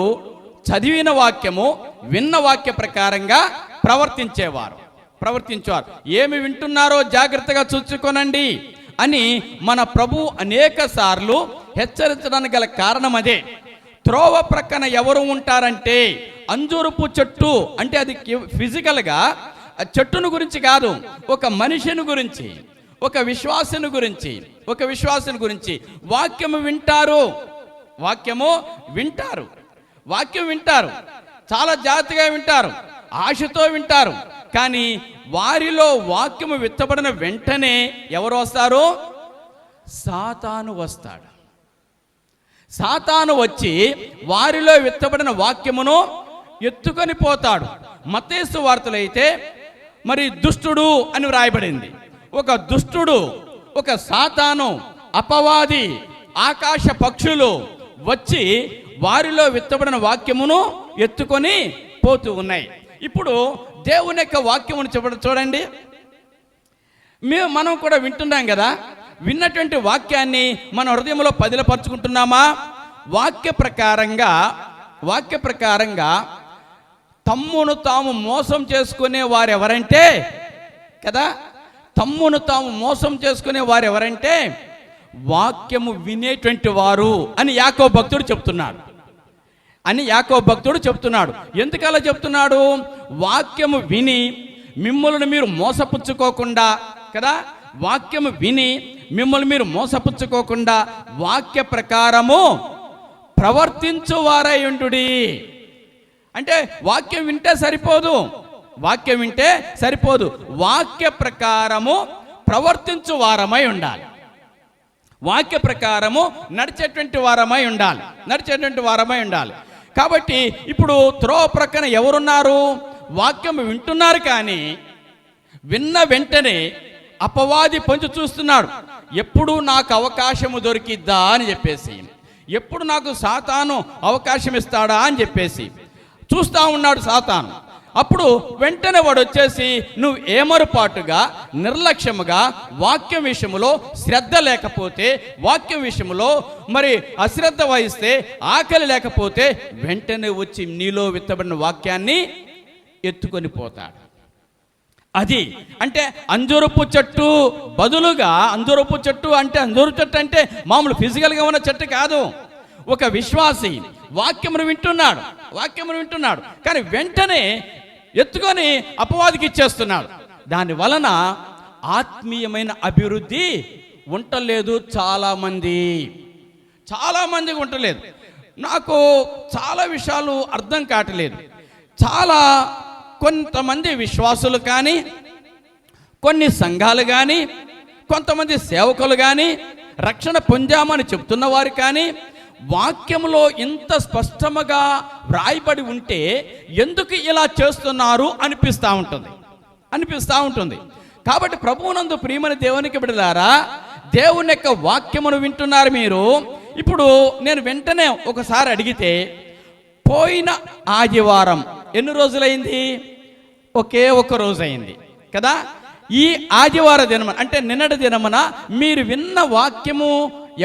చదివిన వాక్యము విన్న వాక్య ప్రకారంగా ప్రవర్తించేవారు. ఏమి వింటున్నారో జాగ్రత్తగా చూసుకోనండి అని మన ప్రభు అనేక సార్లు హెచ్చరించడానికి గల కారణం అదే. త్రోవ ప్రక్కన ఎవరు ఉంటారంటే అంజూరపు చెట్టు, అంటే అది ఫిజికల్గా చెట్టును గురించి కాదు, ఒక మనిషిని గురించి, ఒక విశ్వాసుని గురించి. వాక్యము వింటారు, వాక్యం వింటారు, చాలా జాగ్రత్తగా వింటారు, ఆశతో వింటారు. కానీ వారిలో వాక్యము విత్తబడిన వెంటనే ఎవరు వస్తారు? సాతాను వస్తాడు. సాతాను వచ్చి వారిలో విత్తబడిన వాక్యమును ఎత్తుకొని పోతాడు. మత్తయి సువార్తలో అయితే మరి దుష్టుడు అని వ్రాయబడింది. ఒక దుష్టుడు, ఒక సాతాను, అపవాది, ఆకాశ పక్షులు వచ్చి వారిలో విత్తబడిన వాక్యమును ఎత్తుకొని పోతూ ఉన్నాయి. ఇప్పుడు దేవుని యొక్క వాక్యమును చూడండి, మనం కూడా వింటున్నాం కదా. విన్నటువంటి వాక్యాన్ని మన హృదయంలో పదిలపరుచుకుంటున్నామా? వాక్య ప్రకారంగా తమ్మును తాము మోసం చేసుకునే వారెవరంటే కదా, తమ్మును తాము మోసం చేసుకునే వారెవరంటే వాక్యము వినేటువంటి వారు అని యాకోబు భక్తుడు చెప్తున్నాడు. ఎందుకలా చెప్తున్నాడు? వాక్యము విని మిమ్మల్ని మీరు మోసపుచ్చుకోకుండా కదా, వాక్యము విని మిమ్మల్ని మీరు మోసపుచ్చుకోకుండా వాక్య ప్రకారము ప్రవర్తించువారయుండుడి. అంటే వాక్యం వింటే సరిపోదు, వాక్య ప్రకారము ప్రవర్తించు వారమై ఉండాలి, వాక్య ప్రకారము నడిచేటువంటి వారమై ఉండాలి. కాబట్టి ఇప్పుడు త్రోవ ప్రక్కన ఎవరున్నారు? వాక్యం వింటున్నారు, కానీ విన్న వెంటనే అపవాది పొంచి చూస్తున్నాడు. ఎప్పుడు నాకు అవకాశము దొరికిద్దా అని చెప్పేసి, ఎప్పుడు నాకు సాతాను అవకాశం ఇస్తాడా అని చెప్పేసి చూస్తూ ఉన్నాడు సాతాను. అప్పుడు వెంటనే వాడు వచ్చేసి నువ్వు ఏమరుపాటుగా నిర్లక్ష్యముగా వాక్యం విషయంలో శ్రద్ధ లేకపోతే, వాక్యం విషయంలో మరి అశ్రద్ధ వహిస్తే, ఆకలి లేకపోతే వెంటనే వచ్చి నీలో విత్తబడిన వాక్యాన్ని ఎత్తుకొని పోతాడు. అది అంటే అంజూరపు చెట్టు బదులుగా, అంజూరపు చెట్టు అంటే మామూలు ఫిజికల్గా ఉన్న చెట్టు కాదు. ఒక విశ్వాసి వాక్యమును వింటున్నాడు, వాక్యమును వింటున్నాడు, కానీ వెంటనే ఎత్తుకొని అపవాదికి ఇచ్చేస్తున్నాడు. దాని వలన ఆత్మీయమైన అభివృద్ధి ఉండలేదు. చాలామందికి ఉండలేదు. నాకు చాలా విషయాలు అర్థం కావట్లేదు. కొంతమంది విశ్వాసులు కానీ, కొన్ని సంఘాలు కానీ, కొంతమంది సేవకులు కానీ, రక్షణ పొందామని చెప్తున్న వారు కానీ, వాక్యంలో ఇంత స్పష్టముగా వ్రాయబడి ఉంటే ఎందుకు ఇలా చేస్తున్నారు అనిపిస్తూ ఉంటుంది. కాబట్టి ప్రభువునందు ప్రియమైన దేవునికి బిడ్డలారా, దేవుని యొక్క వాక్యమును వింటున్నారు మీరు. ఇప్పుడు నేను వెంటనే ఒకసారి అడిగితే, పోయిన ఆదివారం ఎన్ని రోజులైంది? ఒకే ఒక రోజు అయింది కదా. ఈ ఆదివార దినమున అంటే నిన్నటి దినమున మీరు విన్న వాక్యము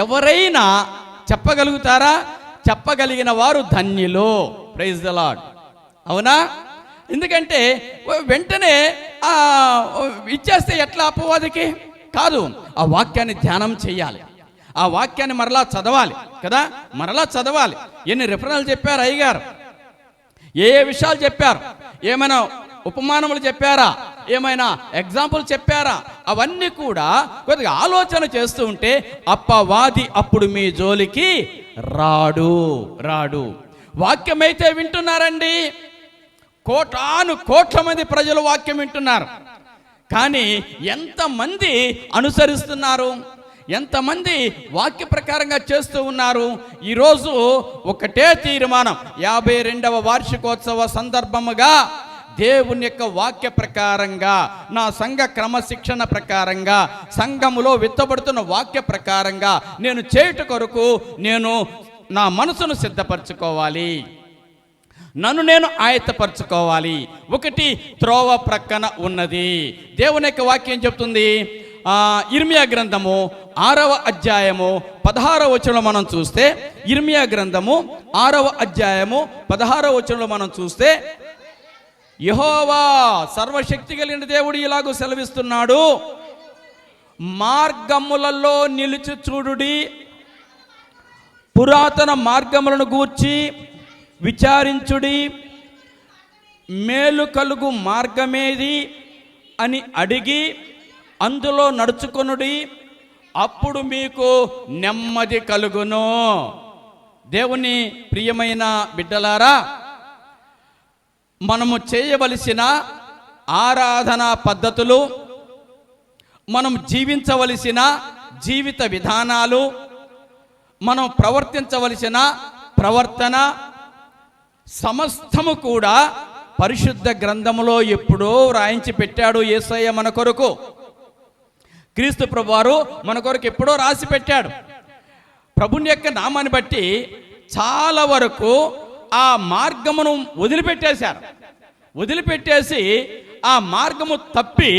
ఎవరైనా చెప్పగలుగుతారా? చెప్పగలిగిన వారు ధన్యులు. Praise the Lord. అవునా? ఎందుకంటే వెంటనే ఇచ్చేస్తే ఎట్లా అపవాదికి? కాదు, ఆ వాక్యాన్ని ధ్యానం చేయాలి, ఆ వాక్యాన్ని మరలా చదవాలి కదా, మరలా చదవాలి. ఎన్ని రిఫరెన్స్లు చెప్పారు అయ్యగారు, ఏ విషయాలు చెప్పారు, ఏమైనా ఉపమానములు చెప్పారా, ఏమైనా ఎగ్జాంపుల్ చెప్పారా, అవన్నీ కూడా కొద్దిగా ఆలోచన చేస్తూ ఉంటే అపవాది అప్పుడు మీ జోలికి రాడు. వాక్యమైతే వింటున్నారండి, కోట్ల మంది ప్రజలు వాక్యం వింటున్నారు, కానీ ఎంతమంది అనుసరిస్తున్నారు, ఎంతమంది వాక్య ప్రకారంగా చేస్తూ ఉన్నారు? ఈరోజు ఒకటే తీర్మానం, 52వ వార్షికోత్సవ సందర్భముగా దేవుని యొక్క వాక్య ప్రకారంగా, నా సంఘ క్రమశిక్షణ ప్రకారంగా, సంఘములో విత్తబడుతున్న వాక్య ప్రకారంగా నేను చేయుట కొరకు నేను నా మనసును సిద్ధపరచుకోవాలి, నన్ను నేను ఆయత్తపరచుకోవాలి. ఒకటి త్రోవ ప్రక్కన ఉన్నది. దేవుని యొక్క వాక్యం చెప్తుంది. ఇర్మియా గ్రంథము 6వ అధ్యాయము 16వ వచనంలో మనం చూస్తే, ఇర్మియా గ్రంథము 6వ అధ్యాయము 16వ వచనంలో మనం చూస్తే, యెహోవా సర్వశక్తి కలిగిన దేవుడు ఇలాగూ సెలవిస్తున్నాడు, మార్గములలో నిలిచి చూడుడి, పురాతన మార్గములను గూర్చి విచారించుడి, మేలు కలుగు మార్గమేది అని అడిగి అందులో నడుచుకొనుడి, అప్పుడు మీకు నెమ్మది కలుగును. దేవుని ప్రియమైన బిడ్డలారా, మనము చేయవలసిన ఆరాధనా పద్ధతులు, మనం జీవించవలసిన జీవిత విధానాలు, మనం ప్రవర్తించవలసిన ప్రవర్తన సమస్తము కూడా పరిశుద్ధ గ్రంథములో ఎప్పుడో రాయించి పెట్టాడు యేసయ్య మన కొరకు. క్రీస్తు ప్రభువారు మన కొరకు ఎప్పుడో రాసి పెట్టాడు. ప్రభుని యొక్క నామాన్ని బట్టి చాలా వరకు ఆ మార్గమును వదిలిపెట్టేసి ఆ మార్గము తప్పి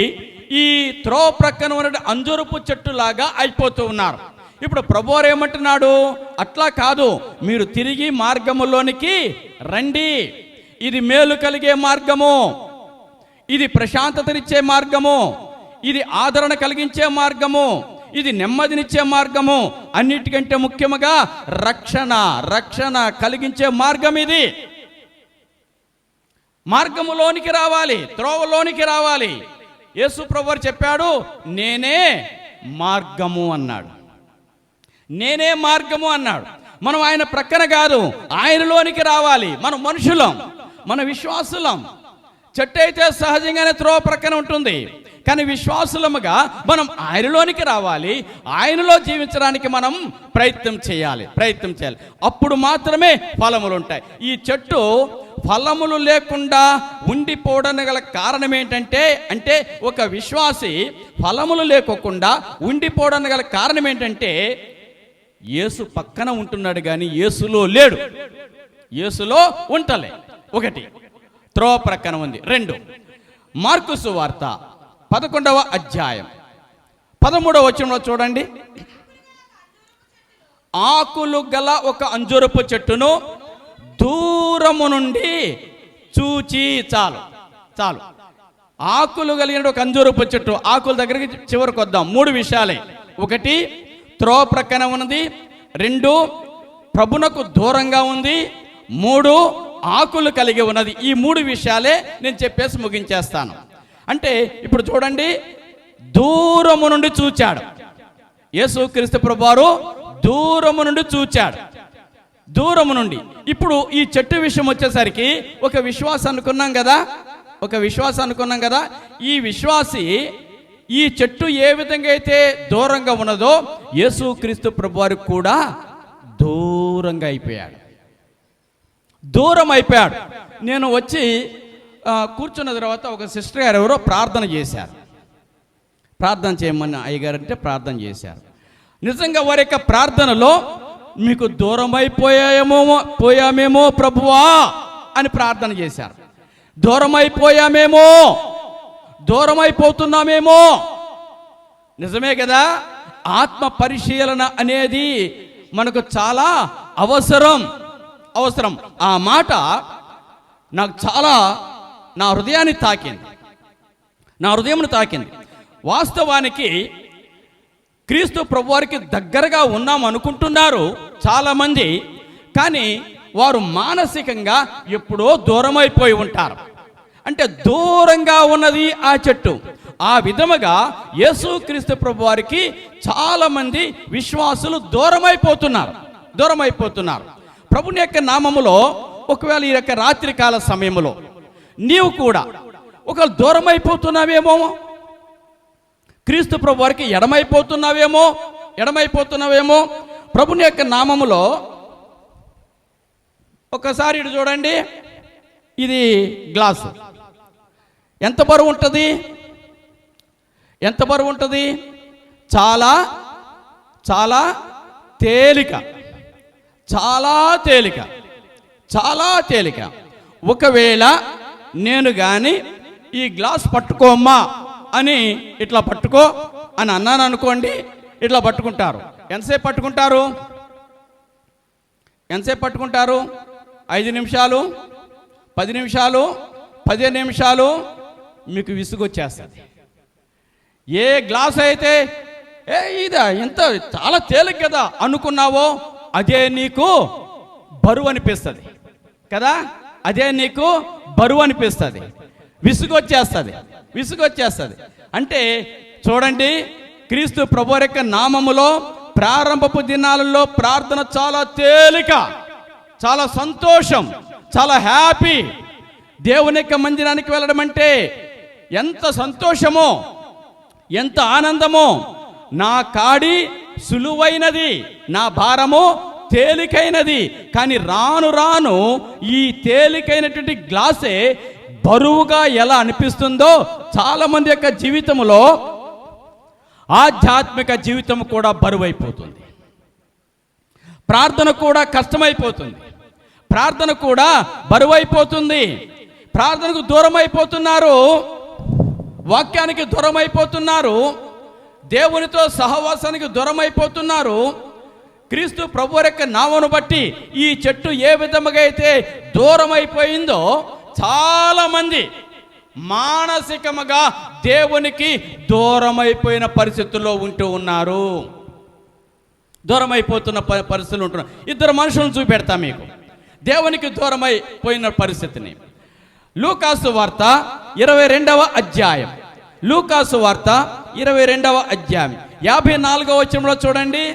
ఈ త్రోవ ప్రక్కన ఉన్న అంజూరపు చెట్టులాగా అయిపోతూ ఉన్నారు. ఇప్పుడు ప్రభువారు ఏమంటున్నాడు? అట్లా కాదు, మీరు తిరిగి మార్గములోనికి రండి. ఇది మేలు కలిగే మార్గము, ఇది ప్రశాంతతనిచ్చే మార్గము, ఇది ఆదరణ కలిగించే మార్గము, ఇది నెమ్మదినిచ్చే మార్గము, అన్నిటికంటే ముఖ్యముగా రక్షణ కలిగించే మార్గం ఇది. మార్గములోనికి రావాలి, త్రోవలోనికి రావాలి. యేసు ప్రభువారు చెప్పాడు, నేనే మార్గము అన్నాడు. నేనే మార్గము అన్నాడు. మనం ఆయన ప్రక్కన కాదు, ఆయనలోనికి రావాలి. మనం మనుషులం, మన విశ్వాసులం. చెట్టు అయితే సహజంగానే త్రోవ ప్రక్కన ఉంటుంది, కానీ విశ్వాసులముగా మనం ఆయనలోనికి రావాలి. ఆయనలో జీవించడానికి మనం ప్రయత్నం చేయాలి. అప్పుడు మాత్రమే ఫలములు ఉంటాయి. ఈ చెట్టు ఫలములు లేకుండా ఉండిపోవడానికి గల కారణం ఏంటంటే, ఒక విశ్వాసి ఫలములు లేకోకుండా ఉండిపోవడానికి గల కారణం ఏంటంటే, యేసు పక్కన ఉంటున్నాడు కానీ యేసులో లేడు, యేసులో ఉంటలే. ఒకటి త్రోవ ప్రక్కన ఉంది. 2 మార్కు సువార్త 11వ అధ్యాయం 13వ వచనంలో చూడండి. ఆకులు గల ఒక అంజూరపు చెట్టును దూరము నుండి చూచి, చాలు ఆకులు కలిగిన ఒక అంజూరపు చెట్టు, ఆకుల దగ్గరికి చివరికి వద్దాం. 3 విషయాలే. 1 త్రోవ ప్రక్కన ఉన్నది, 2 ప్రభునకు దూరంగా ఉంది, 3 ఆకులు కలిగి ఉన్నది. ఈ 3 విషయాలే నేను చెప్పేసి ముగించేస్తాను. అంటే ఇప్పుడు చూడండి, దూరము నుండి చూచాడు యేసుక్రీస్తు ప్రభువారు, దూరము నుండి చూచాడు, దూరము నుండి. ఇప్పుడు ఈ చెట్టు విషయం వచ్చేసరికి ఒక విశ్వాసం అనుకున్నాం కదా, ఈ విశ్వాసి ఈ చెట్టు ఏ విధంగా అయితే దూరంగా ఉన్నదో యేసుక్రీస్తు ప్రభువారికి కూడా దూరంగా అయిపోయాడు, దూరం అయిపోయాడు. నేను వచ్చి కూర్చున్న తర్వాత ఒక సిస్టర్ గారు ఎవరో ప్రార్థన చేశారు. ప్రార్థన చేయమని అయ్యగారు అంటే ప్రార్థన చేశారు. నిజంగా వారి యొక్క ప్రార్థనలో మీకు పోయామేమో ప్రభువా అని ప్రార్థన చేశారు. దూరమైపోతున్నామేమో. నిజమే కదా, ఆత్మ పరిశీలన అనేది మనకు చాలా అవసరం. ఆ మాట నాకు చాలా నా హృదయాన్ని తాకింది. వాస్తవానికి క్రీస్తు ప్రభువారికి దగ్గరగా ఉన్నాం అనుకుంటున్నారు చాలామంది, కానీ వారు మానసికంగా ఎప్పుడో దూరమైపోయి ఉంటారు. అంటే దూరంగా ఉన్నది ఆ చెట్టు. ఆ విధముగా యేసుక్రీస్తు ప్రభువారికి చాలామంది విశ్వాసులు దూరమైపోతున్నారు. ప్రభుని యొక్క నామములో ఒకవేళ ఈ యొక్క రాత్రికాల సమయంలో నీవు కూడా ఒక దూరమైపోతున్నావేమో, క్రీస్తు ప్రభువారికి ఎడమైపోతున్నావేమో. ప్రభుని యొక్క నామములో ఒకసారి ఇటు చూడండి, ఇది గ్లాసు ఎంత బరువు ఉంటుంది? చాలా చాలా తేలిక. ఒకవేళ నేను కానీ ఈ గ్లాస్ పట్టుకోమ్మా అని ఇట్లా పట్టుకో అని అన్నాను అనుకోండి, ఇట్లా పట్టుకుంటారు. ఎంతసేపు పట్టుకుంటారు? 5 నిమిషాలు, 10 నిమిషాలు, 15 నిమిషాలు, మీకు విసుగొచ్చేస్తుంది. ఏ గ్లాస్ అయితే ఇదా ఎంత చాలా తేలిక కదా అనుకున్నావో అదే నీకు బరువు అనిపిస్తుంది కదా, విసుగొచ్చేస్తుంది. అంటే చూడండి, క్రీస్తు ప్రభువు యొక్క నామములో ప్రారంభపు దినాలలో ప్రార్థన చాలా తేలిక, చాలా సంతోషం, చాలా హ్యాపీ. దేవుని యొక్క మందిరానికి వెళ్ళడం అంటే ఎంత సంతోషమో, ఎంత ఆనందమో. నా కాడి సులువైనది, నా భారము తేలికైనది. కానీ రాను రాను ఈ తేలికైనటువంటి గ్లాసే బరువుగా ఎలా అనిపిస్తుందో చాలా మంది యొక్క జీవితంలో ఆధ్యాత్మిక జీవితం కూడా బరువైపోతుంది. ప్రార్థన కూడా కష్టమైపోతుంది, ప్రార్థన కూడా బరువైపోతుంది. ప్రార్థనకు దూరం అయిపోతున్నారు, వాక్యానికి దూరం అయిపోతున్నారు, దేవునితో సహవాసానికి దూరం అయిపోతున్నారు. క్రీస్తు ప్రభువు యొక్క నామమును బట్టి ఈ చెట్టు ఏ విధముగా అయితే దూరం అయిపోయిందో చాలా మంది మానసికముగా దేవునికి దూరమైపోయిన పరిస్థితుల్లో ఉన్నారు. దూరమైపోతున్న పరిస్థితులు ఉంటున్నారు. 2 మనుషులను చూపెడతా మీకు దేవునికి దూరమైపోయిన పరిస్థితిని. లూకాసు వార్త 22వ అధ్యాయం, 54వ వచనంలో చూడండి.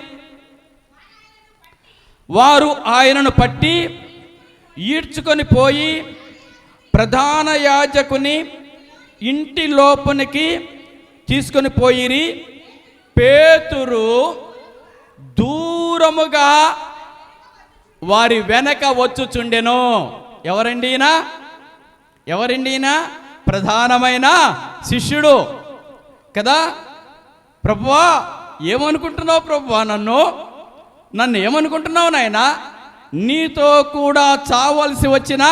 వారు ఆయనను పట్టి ఈడ్చుకొని పోయి ప్రధాన యాజకుని ఇంటి లోపలికి తీసుకొని పోయిరి. పేతురు దూరముగా వారి వెనక వచ్చుచుండెను. ఎవరండి ఈయన? ప్రధానమైన శిష్యుడు కదా. ప్రభువా ఏమనుకుంటున్నావు? ప్రభువా నన్ను ఏమనుకుంటున్నావు నాయనా? నీతో కూడా చావలసి వచ్చినా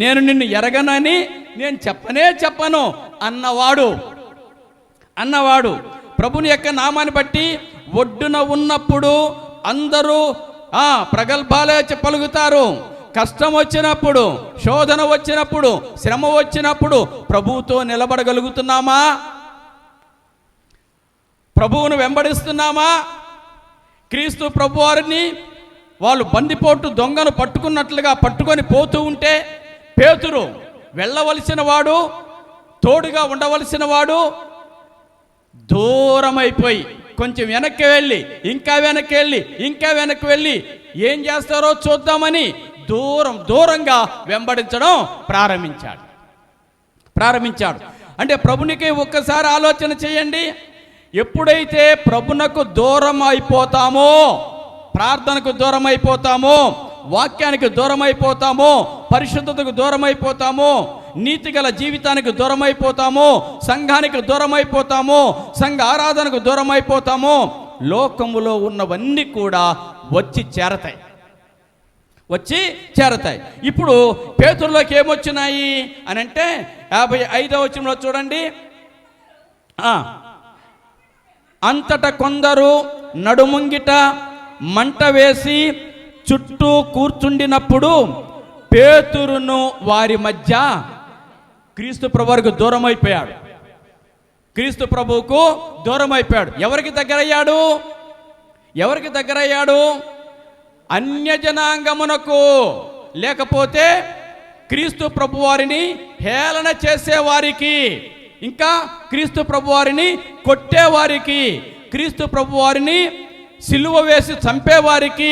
నేను నిన్ను ఎరగనని నేను చెప్పను అన్నవాడు ప్రభుని యొక్క నామాన్ని బట్టి ఒడ్డున ఉన్నప్పుడు అందరూ ప్రగల్భాలే పలుకుతారు. కష్టం వచ్చినప్పుడు, శోధన వచ్చినప్పుడు, శ్రమ వచ్చినప్పుడు ప్రభువుతో నిలబడగలుగుతున్నామా? ప్రభువును వెంబడిస్తున్నామా? క్రీస్తు ప్రభువారిని వాళ్ళు బందిపోటు దొంగను పట్టుకున్నట్లుగా పట్టుకొని పోతూ ఉంటే పేతురు వెళ్ళవలసిన వాడు, తోడుగా ఉండవలసిన వాడు దూరమైపోయి కొంచెం వెనక్కి వెళ్ళి ఇంకా వెనక్కి వెళ్ళి ఏం చేస్తారో చూద్దామని దూరంగా వెంబడించడం ప్రారంభించాడు. అంటే ప్రభునికి ఒక్కసారి ఆలోచన చేయండి. ఎప్పుడైతే ప్రభునకు దూరం అయిపోతామో, ప్రార్థనకు దూరం అయిపోతామో, వాక్యానికి దూరం అయిపోతామో, పరిశుద్ధతకు దూరం అయిపోతామో, నీతిగల జీవితానికి దూరం అయిపోతామో, సంఘానికి దూరం అయిపోతామో, సంఘ ఆరాధనకు దూరం అయిపోతామో, లోకములో ఉన్నవన్నీ కూడా వచ్చి చేరతాయి. ఇప్పుడు పేతురులోకి ఏమొచ్చినాయి అని అంటే 55వ వచనంలో చూడండి. అంతటా కొందరు నడుముంగిట మంట వేసి చుట్టూ కూర్చుండినప్పుడు పేతురును వారి మధ్య క్రీస్తు ప్రభువుకు దూరం అయిపోయాడు. ఎవరికి దగ్గరయ్యాడు? అన్యజనాంగమునకు, లేకపోతే క్రీస్తు ప్రభువారిని హేళన చేసేవారికి, ఇంకా క్రీస్తు ప్రభువారిని కొట్టేవారికి, క్రీస్తు ప్రభువారిని సిలువ వేసి చంపేవారికి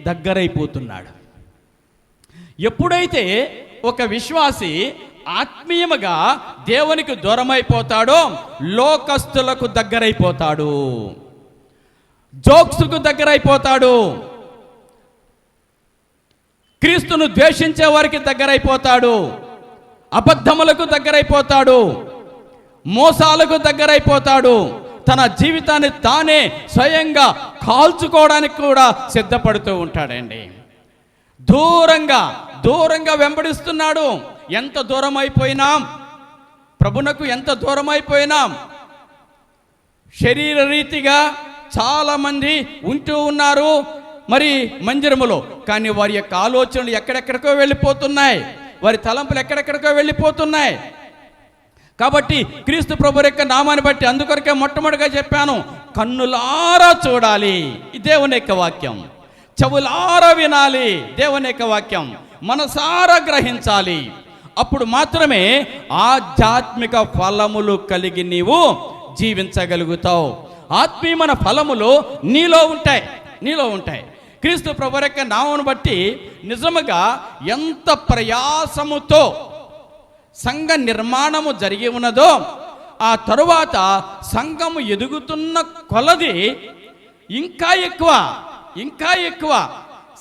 దగ్గరైపోతున్నాడు. ఎప్పుడైతే ఒక విశ్వాసి ఆత్మీయముగా దేవునికి దూరమైపోతాడో లోకస్తులకు దగ్గరైపోతాడు, జోక్స్కు దగ్గరైపోతాడు, క్రీస్తును ద్వేషించే వారికి దగ్గరైపోతాడు, అబద్ధములకు దగ్గరైపోతాడు, మోసాలకు దగ్గరైపోతాడు, తన జీవితాన్ని తానే స్వయంగా కాల్చుకోవడానికి కూడా సిద్ధపడుతూ ఉంటాడండి. దూరంగా వెంబడిస్తున్నాడు. ఎంత దూరం అయిపోయినాం, ప్రభునకు ఎంత దూరం అయిపోయినాం. శరీర రీతిగా చాలామంది ఉంటూ ఉన్నారు మరి మందిరములో, కానీ వారి యొక్క ఆలోచనలు ఎక్కడెక్కడికో వెళ్ళిపోతున్నాయి, వారి తలంపులు ఎక్కడెక్కడికో వెళ్ళిపోతున్నాయి. కాబట్టి క్రీస్తు ప్రభు యొక్క నామాన్ని బట్టి అందుకొరకే మొట్టమొదటిగా చెప్పాను, కన్నులారా చూడాలి దేవుని యొక్క వాక్యం, చెవులారా వినాలి దేవుని యొక్క వాక్యం, మనసారా గ్రహించాలి. అప్పుడు మాత్రమే ఆధ్యాత్మిక ఫలములు కలిగి నీవు జీవించగలుగుతావు. ఆత్మీయమైన ఫలములు నీలో ఉంటాయి. క్రీస్తు ప్రభు యొక్క నామమును బట్టి నిజముగా ఎంత ప్రయాసముతో సంఘ నిర్మాణము జరిగి ఉన్నదో, ఆ తరువాత సంఘము ఎదుగుతున్న కొలది ఇంకా ఎక్కువ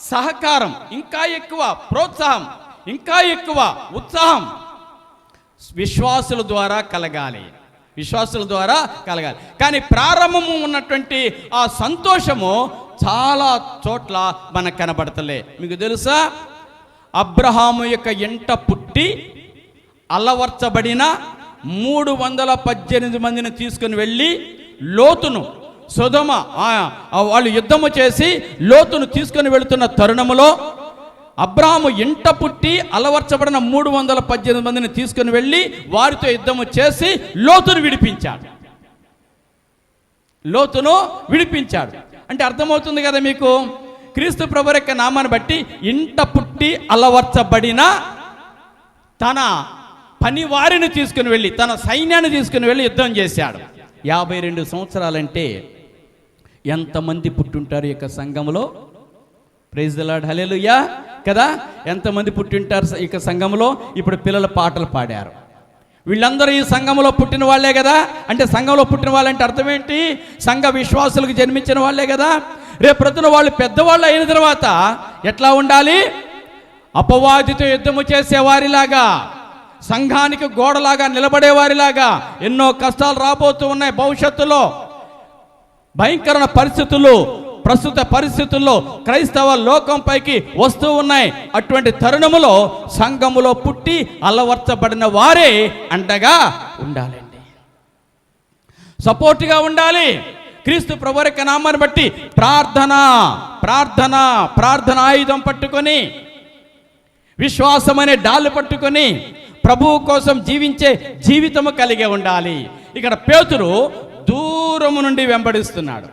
సహకారం, ఇంకా ఎక్కువ ప్రోత్సాహం, ఇంకా ఎక్కువ ఉత్సాహం విశ్వాసుల ద్వారా కలగాలి. కానీ ప్రారంభము ఉన్నటువంటి ఆ సంతోషము చాలా చోట్ల మనకు కనబడతలే. మీకు తెలుసా, అబ్రహాము యొక్క ఎంట పుట్టి అల్లవర్చబడిన 318 మందిని తీసుకుని వెళ్ళి లోతును, సొదొమ వాళ్ళు యుద్ధము చేసి లోతును తీసుకుని వెళుతున్న తరుణములో అబ్రహాము ఇంట పుట్టి అలవర్చబడిన 318 మందిని తీసుకుని వెళ్ళి వారితో యుద్ధము చేసి లోతును విడిపించాడు. అంటే అర్థమవుతుంది కదా మీకు, క్రీస్తు ప్రభు యొక్క నామాన్ని బట్టి ఇంట పుట్టి అలవర్చబడిన తన పని వారిని తీసుకుని వెళ్ళి, తన సైన్యాన్ని తీసుకుని వెళ్ళి యుద్ధం చేశాడు. 52 సంవత్సరాలంటే ఎంతమంది పుట్టుంటారు ఈ యొక్క సంఘంలో? ప్రైజ్ ది లార్డ్, హల్లెలూయా కదా. ఎంతమంది పుట్టింటారు ఈ సంఘంలో? ఇప్పుడు పిల్లల పాటలు పాడారు, వీళ్ళందరూ ఈ సంఘంలో పుట్టిన వాళ్ళే కదా. అంటే సంఘంలో పుట్టిన వాళ్ళంటే అర్థం ఏంటి? సంఘ విశ్వాసులకు జన్మించిన వాళ్ళే కదా. రేపు ప్రొద్దున వాళ్ళు పెద్దవాళ్ళు అయిన తర్వాత ఎట్లా ఉండాలి? అపవాదితో యుద్ధము చేసేవారిలాగా, సంఘానికి గోడలాగా నిలబడేవారిలాగా. ఎన్నో కష్టాలు రాబోతూ ఉన్నాయి భవిష్యత్తులో, భయంకరమైన పరిస్థితులు ప్రస్తుత పరిస్థితుల్లో క్రైస్తవ లోకంపైకి వస్తూ ఉన్నాయి. అటువంటి తరుణములో సంఘములో పుట్టి అలవర్చబడిన వారే అండగా ఉండాలండి, సపోర్ట్గా ఉండాలి. క్రీస్తు ప్రభు యొక్క నామాన్ని బట్టి ప్రార్థన ఆయుధం పట్టుకొని, విశ్వాసమనే డాలు పట్టుకొని ప్రభువు కోసం జీవించే జీవితము కలిగి ఉండాలి. ఇక్కడ పేతురు దూరము నుండి వెంబడిస్తున్నాడు.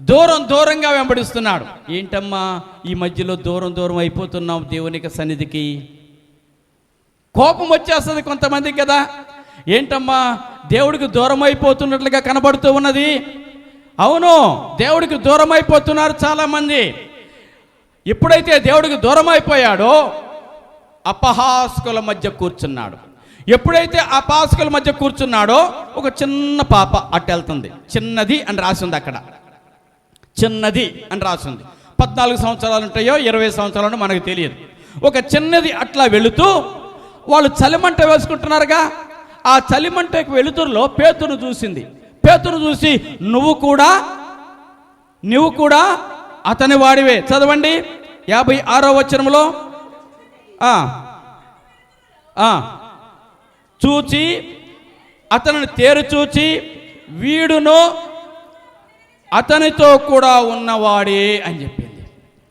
దూరంగా వెంబడిస్తున్నాడు. ఏంటమ్మా ఈ మధ్యలో దూరం అయిపోతున్నాం దేవునికి సన్నిధికి? కోపం వచ్చేస్తుంది కొంతమందికి కదా. ఏంటమ్మా దేవుడికి దూరం అయిపోతున్నట్లుగా కనబడుతూ ఉన్నది. అవును, దేవుడికి దూరం అయిపోతున్నారు చాలామంది. ఎప్పుడైతే దేవుడికి దూరం అయిపోయాడో అపహాస్కుల మధ్య కూర్చున్నాడు. ఎప్పుడైతే అపహాస్కుల మధ్య కూర్చున్నాడో ఒక చిన్న పాప అట్టు వెళ్తుంది. చిన్నది అని రాసింది, అక్కడ చిన్నది అని రాసింది. 14 సంవత్సరాలు ఉంటాయో 20 సంవత్సరాలు మనకు తెలియదు. ఒక చిన్నది అట్లా వెళుతూ వాళ్ళు చలిమంట వేసుకుంటున్నారుగా, ఆ చలిమంటకు వెలుతురులో పేతురు చూసింది. పేతురు చూసి నువ్వు కూడా అతని వాడివే. చదవండి 56వ వచనంలో. చూచి అతనిని తేరు చూచి వీడును అతనితో కూడా ఉన్నవాడే అని చెప్పింది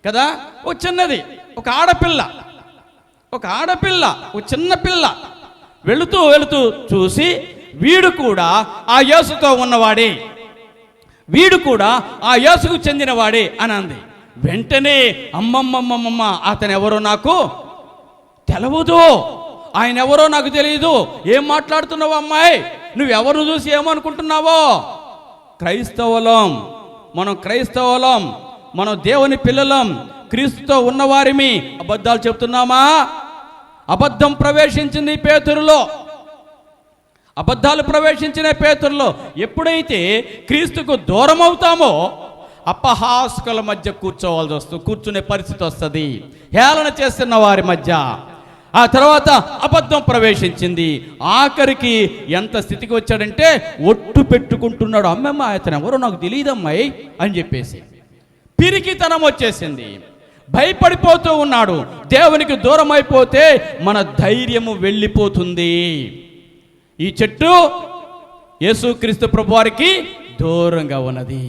కదా. ఒక చిన్నది, ఒక ఆడపిల్ల, ఒక చిన్న పిల్ల వెళుతూ చూసి వీడు కూడా ఆ యేసుతో ఉన్నవాడే, వీడు కూడా ఆ యేసుకు చెందినవాడే అని అంది. వెంటనే అమ్మమ్మమ్మమ్మ అతను ఎవరో నాకు తెలవదు, ఆయన ఎవరో నాకు తెలియదు. ఏం మాట్లాడుతున్నావు అమ్మాయి? నువ్వెవరు చూసి ఏమనుకుంటున్నావో? మనం క్రైస్తవులం, మనం దేవుని పిల్లలం, క్రీస్తుతో ఉన్నవారిమి. అబద్ధాలు చెప్తున్నామా? అబద్ధం ప్రవేశించింది పేతురులో, అబద్ధాలు ప్రవేశించిన పేతురులో. ఎప్పుడైతే క్రీస్తుకు దూరం అవుతామో అపహాస్కుల మధ్య కూర్చునే పరిస్థితి వస్తుంది, హేళన చేస్తున్న వారి మధ్య. ఆ తర్వాత అబద్ధం ప్రవేశించింది. ఆఖరికి ఎంత స్థితికి వచ్చాడంటే ఒట్టు పెట్టుకుంటున్నాడు, అమ్మమ్మ అతను ఎవరో నాకు తెలియదమ్మాయి అని చెప్పేసి. పిరికితనం వచ్చేసింది, భయపడిపోతూ ఉన్నాడు. దేవునికి దూరం అయిపోతే మన ధైర్యము వెళ్ళిపోతుంది. ఈ చెట్టు యేసుక్రీస్తు ప్రభువారికి దూరంగా ఉన్నది.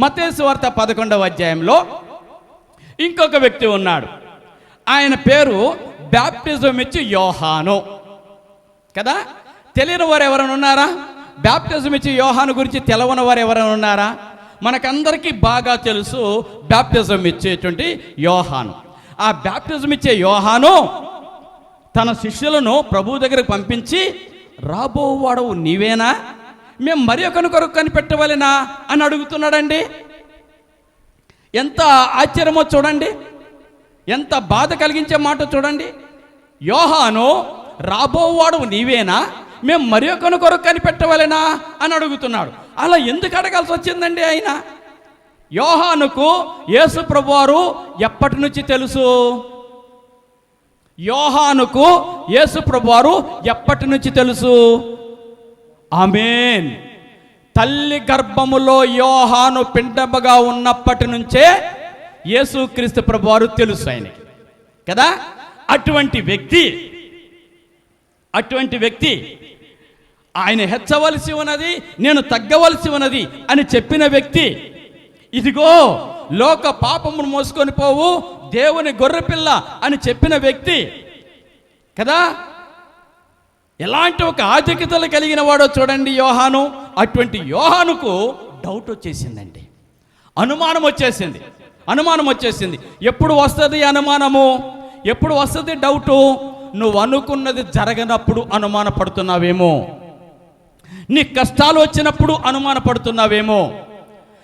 మత్తయి సువార్త 11వ అధ్యాయంలో ఇంకొక వ్యక్తి ఉన్నాడు. ఆయన పేరు బాప్టిజం ఇచ్చి యోహాను కదా. తెలియని వారు ఎవరైనా ఉన్నారా? బాప్టిజం ఇచ్చి యోహాను గురించి తెలవని వారు ఎవరైనా ఉన్నారా? మనకందరికీ బాగా తెలుసు బాప్టిజం ఇచ్చేటువంటి యోహాను. ఆ బాప్టిజం ఇచ్చే యోహాను తన శిష్యులను ప్రభు దగ్గరకు పంపించి, రాబోవాడవు నీవేనా? మేము మరి ఒకరి కొరకు కనిపెట్టవలెనా అని అడుగుతున్నాడండి. ఎంత ఆశ్చర్యమో చూడండి, ఎంత బాధ కలిగించే మాట చూడండి. యోహాను రాబోవాడు నీవేనా, మేము మరి ఒకరి కొరకు కనిపెట్టవలెనా అని అడుగుతున్నాడు. అలా ఎందుకు అడగాల్సి వచ్చిందండి? ఆయన యోహానుకు యేసు ప్రభువారు ఎప్పటి నుంచి తెలుసు? యోహానుకు యేసు ప్రభువారు ఎప్పటి నుంచి తెలుసు? ఆమేన్. తల్లి గర్భములో యోహాను పిండముగా ఉన్నప్పటి నుంచే యేసుక్రీస్తు ప్రభువారు తెలుసు ఆయనకి కదా. అటువంటి వ్యక్తి ఆయన హెచ్చవలసి ఉన్నది, నేను తగ్గవలసి ఉన్నది అని చెప్పిన వ్యక్తి. ఇదిగో లోక పాపమును మోసుకొని పోవు దేవుని గొర్రెపిల్ల అని చెప్పిన వ్యక్తి కదా. ఎలాంటి ఒక ఆధిక్యతలు కలిగిన వాడో చూడండి యోహాను. అటువంటి యోహానుకు డౌట్ వచ్చేసిందండి, అనుమానం వచ్చేసింది. ఎప్పుడు వస్తుంది అనుమానము? ఎప్పుడు వస్తుంది డౌటు? నువ్వు అనుకున్నది జరగనప్పుడు అనుమాన పడుతున్నావేమో, నీ కష్టాలు వచ్చినప్పుడు అనుమాన పడుతున్నావేమో,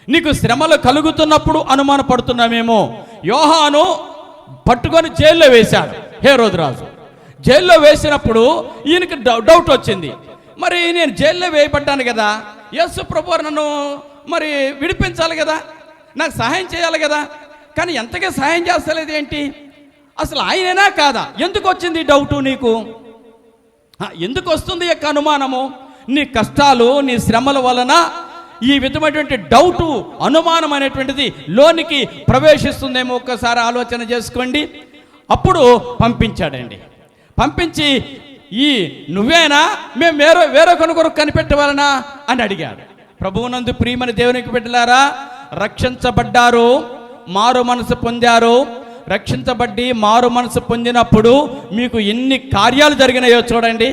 నీకు శ్రమలు కలుగుతున్నప్పుడు అనుమాన పడుతున్నావేమో. యోహాను పట్టుకొని జైల్లో వేశాడు హేరోదు రాజు. జైల్లో వేసినప్పుడు ఈయనకి డౌట్ వచ్చింది. మరి నేను జైల్లో వేయబడ్డాను కదా, యేసు ప్రభువు నన్ను మరి విడిపించాలి కదా, నాకు సహాయం చేయాలి కదా, కానీ ఎంతగా సహాయం చేస్తలేదు ఏంటి? అసలు ఆయనేనా కాదా? ఎందుకు వచ్చింది డౌటు నీకు? ఎందుకు వస్తుంది యొక్క అనుమానము? నీ కష్టాలు, నీ శ్రమల వలన ఈ విధమైనటువంటి డౌటు, అనుమానం అనేటువంటిది లోనికి ప్రవేశిస్తుందేమో. ఒక్కసారి ఆలోచన చేసుకోండి. అప్పుడు పంపించాడండి. పంపించి ఈ నువ్వేనా, మేము వేరొకరి కొరకు కనిపెట్టవాలనా అని అడిగాడు. ప్రభువునందు ప్రియమైన దేవునికి బిడ్డలారా, రక్షించబడ్డారు, మారు మనసు పొందారు. రక్షించబడి మారు మనసు పొందినప్పుడు మీకు ఎన్ని కార్యాలు జరిగినాయో చూడండి.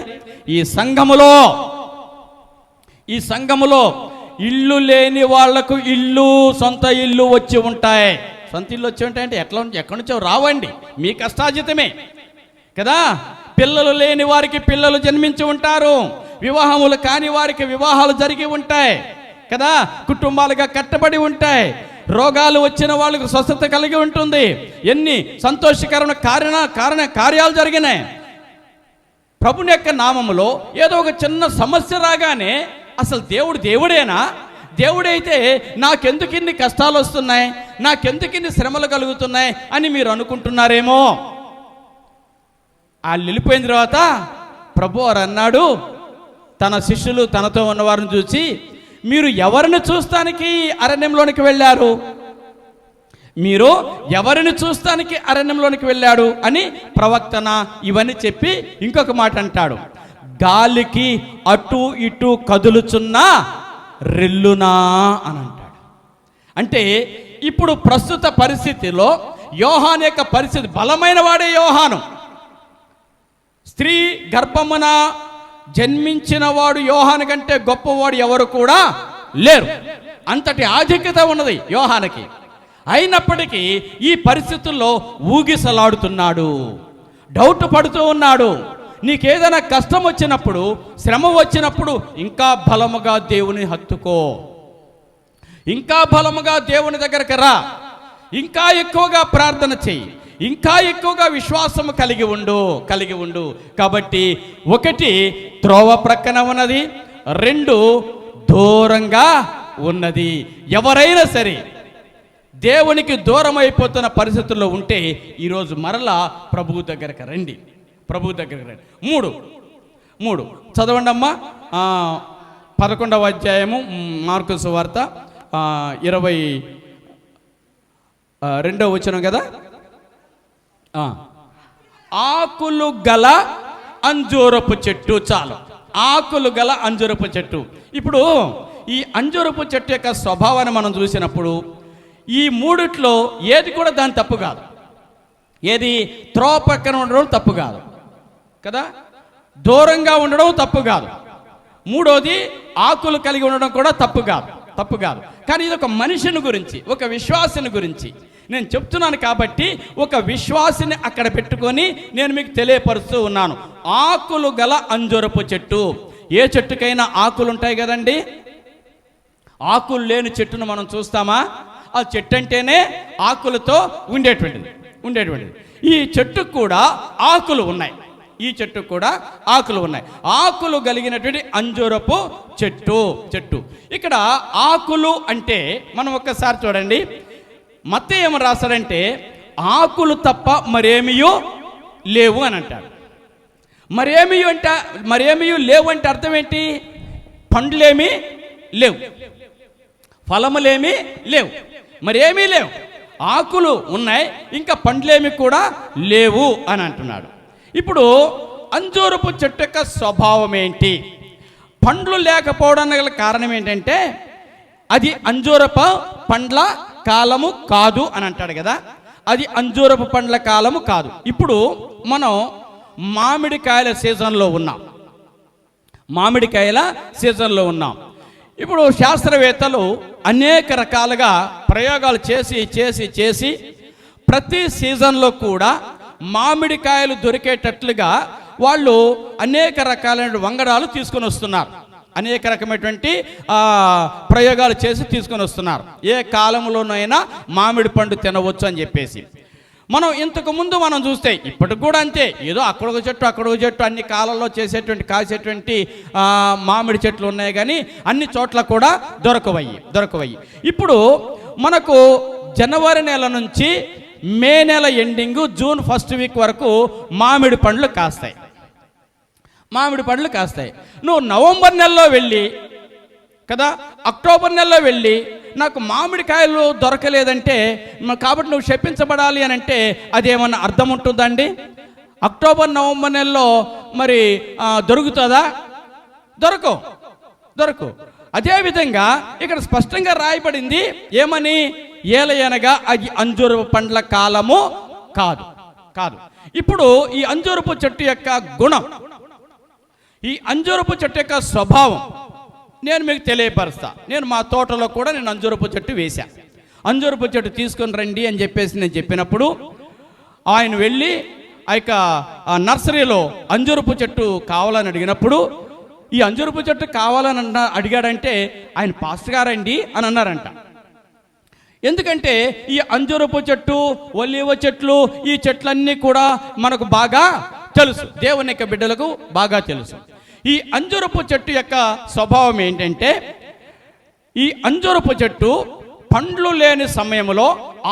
ఈ సంఘములో ఇల్లు లేని వాళ్లకు ఇల్లు, సొంత ఇల్లు వచ్చి ఉంటాయి. సొంత ఇల్లు వచ్చి ఉంటాయంటే ఎక్కడి నుంచో రావండి, మీ కష్టార్జితమే కదా. పిల్లలు లేని వారికి పిల్లలు జన్మించి ఉంటారు, వివాహములు కాని వారికి వివాహాలు జరిగి ఉంటాయి కదా, కుటుంబాలుగా కట్టబడి ఉంటాయి, రోగాలు వచ్చిన వాళ్ళకు స్వస్థత కలిగి ఉంటుంది, ఎన్ని సంతోషకరమైన కార్యాలు జరిగినాయి. ప్రభుని యొక్క నామములో ఏదో ఒక చిన్న సమస్య రాగానే అసలు దేవుడేనా? దేవుడైతే నాకెందుకు ఇన్ని కష్టాలు వస్తున్నాయి, నాకెందుకు ఇన్ని శ్రమలు కలుగుతున్నాయి అని మీరు అనుకుంటున్నారేమో. వాళ్ళు వెళ్ళిపోయిన తర్వాత ప్రభు వారు అన్నాడు తన శిష్యులు తనతో ఉన్నవారిని చూసి, మీరు ఎవరిని చూస్తానికి అరణ్యంలోనికి వెళ్ళారు? మీరు ఎవరిని చూస్తానికి అరణ్యంలోనికి వెళ్ళాడు అని ప్రవక్తన ఇవన్నీ చెప్పి ఇంకొక మాట అంటాడు, గాలికి అటు ఇటు కదులుచున్న రెల్లునా అని అంటాడు. అంటే ఇప్పుడు ప్రస్తుత పరిస్థితిలో యోహాను యొక్క పరిస్థితి, బలమైన వాడే యోహాను. స్త్రీ గర్భమున జన్మించిన వాడు యోహాను కంటే గొప్పవాడు ఎవరు కూడా లేరు, అంతటి ఆధిక్యత ఉన్నది యోహానుకి. అయినప్పటికీ ఈ పరిస్థితుల్లో ఊగిసలాడుతున్నాడు, డౌట్ పడుతూ ఉన్నాడు. నీకేదైనా కష్టం వచ్చినప్పుడు, శ్రమ వచ్చినప్పుడు ఇంకా బలముగా దేవుని హత్తుకో, ఇంకా బలముగా దేవుని దగ్గరకు రా, ఇంకా ఎక్కువగా ప్రార్థన చెయ్యి, ఇంకా ఎక్కువగా విశ్వాసము కలిగి ఉండు. కాబట్టి ఒకటి త్రోవ ప్రక్కన ఉన్నది, రెండు దూరంగా ఉన్నది. ఎవరైనా సరే దేవునికి దూరం అయిపోతున్న పరిస్థితుల్లో ఉంటే ఈరోజు మరలా ప్రభువు దగ్గరకు రండి. మూడు చదవండి అమ్మా. 11వ అధ్యాయము మార్కు సువార్త 22వ వచనం కదా. ఆకులు గల అంజూరపు చెట్టు, చాలు, ఆకులు గల అంజూరపు చెట్టు. ఇప్పుడు ఈ అంజూరపు చెట్టు యొక్క స్వభావాన్ని మనం చూసినప్పుడు ఈ మూడిట్లో ఏది కూడా దాని తప్పు కాదు. ఏది? త్రోవ పక్కన ఉండడం తప్పు కాదు కదా, దూరంగా ఉండడం తప్పు కాదు, మూడోది ఆకులు కలిగి ఉండడం కూడా తప్పు కాదు. కానీ ఇది ఒక మనిషిని గురించి, ఒక విశ్వాసిని గురించి నేను చెప్తున్నాను. కాబట్టి ఒక విశ్వాసిని అక్కడ పెట్టుకొని నేను మీకు తెలియపరుస్తూ ఉన్నాను. ఆకులు గల అంజూరపు చెట్టు. ఏ చెట్టుకైనా ఆకులు ఉంటాయి కదండి. ఆకులు లేని చెట్టును మనం చూస్తామా? ఆ చెట్టు అంటేనే ఆకులతో ఉండేటువంటిది. ఈ చెట్టుకు కూడా ఆకులు ఉన్నాయి. ఆకులు కలిగినటువంటి అంజూరపు చెట్టు. ఇక్కడ ఆకులు అంటే మనం ఒక్కసారి చూడండి, మత్తయి ఏమని రాస్తాడంటే ఆకులు తప్ప మరేమియో లేవు అని అంటాడు. మరేమియో లేవు అంటే అర్థం ఏంటి? పండ్లేమీ లేవు, ఫలములేమీ లేవు, మరేమీ లేవు. ఆకులు ఉన్నాయి, ఇంకా పండ్లేమి కూడా లేవు అని అంటున్నాడు. ఇప్పుడు అంజూరపు చెట్టు యొక్క స్వభావం ఏంటి? పండ్లు లేకపోవడానికి గల కారణం ఏంటంటే అది అంజూరపు పండ్ల కాలము కాదు అని అంటాడు కదా. అది అంజూరపు పండ్ల కాలము కాదు. ఇప్పుడు మనం మామిడికాయల సీజన్లో ఉన్నాం. ఇప్పుడు శాస్త్రవేత్తలు అనేక రకాలుగా ప్రయోగాలు చేసి ప్రతి సీజన్లో కూడా మామిడికాయలు దొరికేటట్లుగా వాళ్ళు అనేక రకాలైన వంగడాలు తీసుకొని వస్తున్నారు. అనేక రకమైనటువంటి ప్రయోగాలు చేసి తీసుకొని వస్తున్నారు. ఏ కాలంలోనైనా మామిడి పండు తినవచ్చు అని చెప్పేసి. మనం ఇంతకు ముందు మనం చూస్తే ఇప్పటికి కూడా అంతే, ఏదో అక్కడొక చెట్టు అన్ని కాలాల్లో కాసేటువంటి మామిడి చెట్లు ఉన్నాయి, కానీ అన్ని చోట్ల కూడా దొరకవయ్యి. ఇప్పుడు మనకు జనవరి నెల నుంచి మే నెల ఎండింగ్, జూన్ ఫస్ట్ వీక్ వరకు మామిడి పండ్లు కాస్తాయి. నువ్వు నవంబర్ నెలలో వెళ్ళి కదా, అక్టోబర్ నెలలో వెళ్ళి నాకు మామిడికాయలు దొరకలేదంటే కాబట్టి నువ్వు శపించబడాలి అని అంటే అదేమన్నా అర్థం ఉంటుందండి? అక్టోబర్ నవంబర్ నెలలో మరి దొరుకుతుందా? దొరకవు. అదేవిధంగా ఇక్కడ స్పష్టంగా రాయబడింది ఏమని? ఏలయనగా అది అంజూరపు పండ్ల కాలము కాదు. ఇప్పుడు ఈ అంజూరపు చెట్టు యొక్క గుణం, ఈ అంజూరపు చెట్టు యొక్క స్వభావం నేను మీకు తెలియపరుస్తా. నేను మా తోటలో కూడా నేను అంజూరపు చెట్టు వేశా. అంజూరపు చెట్టు తీసుకొని రండి అని చెప్పేసి నేను చెప్పినప్పుడు ఆయన వెళ్ళి ఆ నర్సరీలో అంజూరపు చెట్టు కావాలని అడిగినప్పుడు, ఈ అంజూరపు చెట్టు కావాలని అడిగాడంటే ఆయన పాస్టర్ గారండి అని అన్నారంట. ఎందుకంటే ఈ అంజూరపు చెట్టు, ఒలీవ చెట్లు, ఈ చెట్లన్నీ కూడా మనకు బాగా తెలుసు, దేవుని యొక్క బిడ్డలకు బాగా తెలుసు. ఈ అంజూరపు చెట్టు యొక్క స్వభావం ఏంటంటే, ఈ అంజూరపు చెట్టు పండ్లు లేని సమయంలో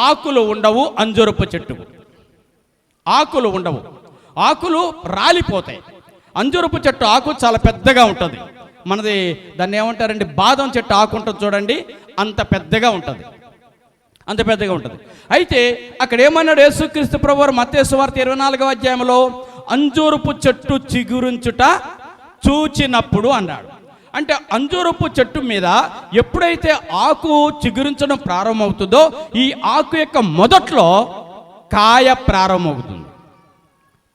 ఆకులు ఉండవు. అంజూరపు చెట్టు ఆకులు ఉండవు, ఆకులు రాలిపోతాయి. అంజూరపు చెట్టు ఆకు చాలా పెద్దగా ఉంటుంది. మనది దాన్ని ఏమంటారండి, బాదం చెట్టు ఆకు ఉంటుంది చూడండి, అంత పెద్దగా ఉంటుంది, అంత పెద్దగా ఉంటుంది. అయితే అక్కడ ఏమన్నాడు యేసుక్రీస్తు ప్రభువారు మత్తయి సువార్త 24వ అధ్యాయంలో, అంజూరపు చెట్టు చిగురించుట చూచినప్పుడు అన్నాడు. అంటే అంజూరపు చెట్టు మీద ఎప్పుడైతే ఆకు చిగురించడం ప్రారంభమవుతుందో, ఈ ఆకు యొక్క మొదట్లో కాయ ప్రారంభమవుతుంది,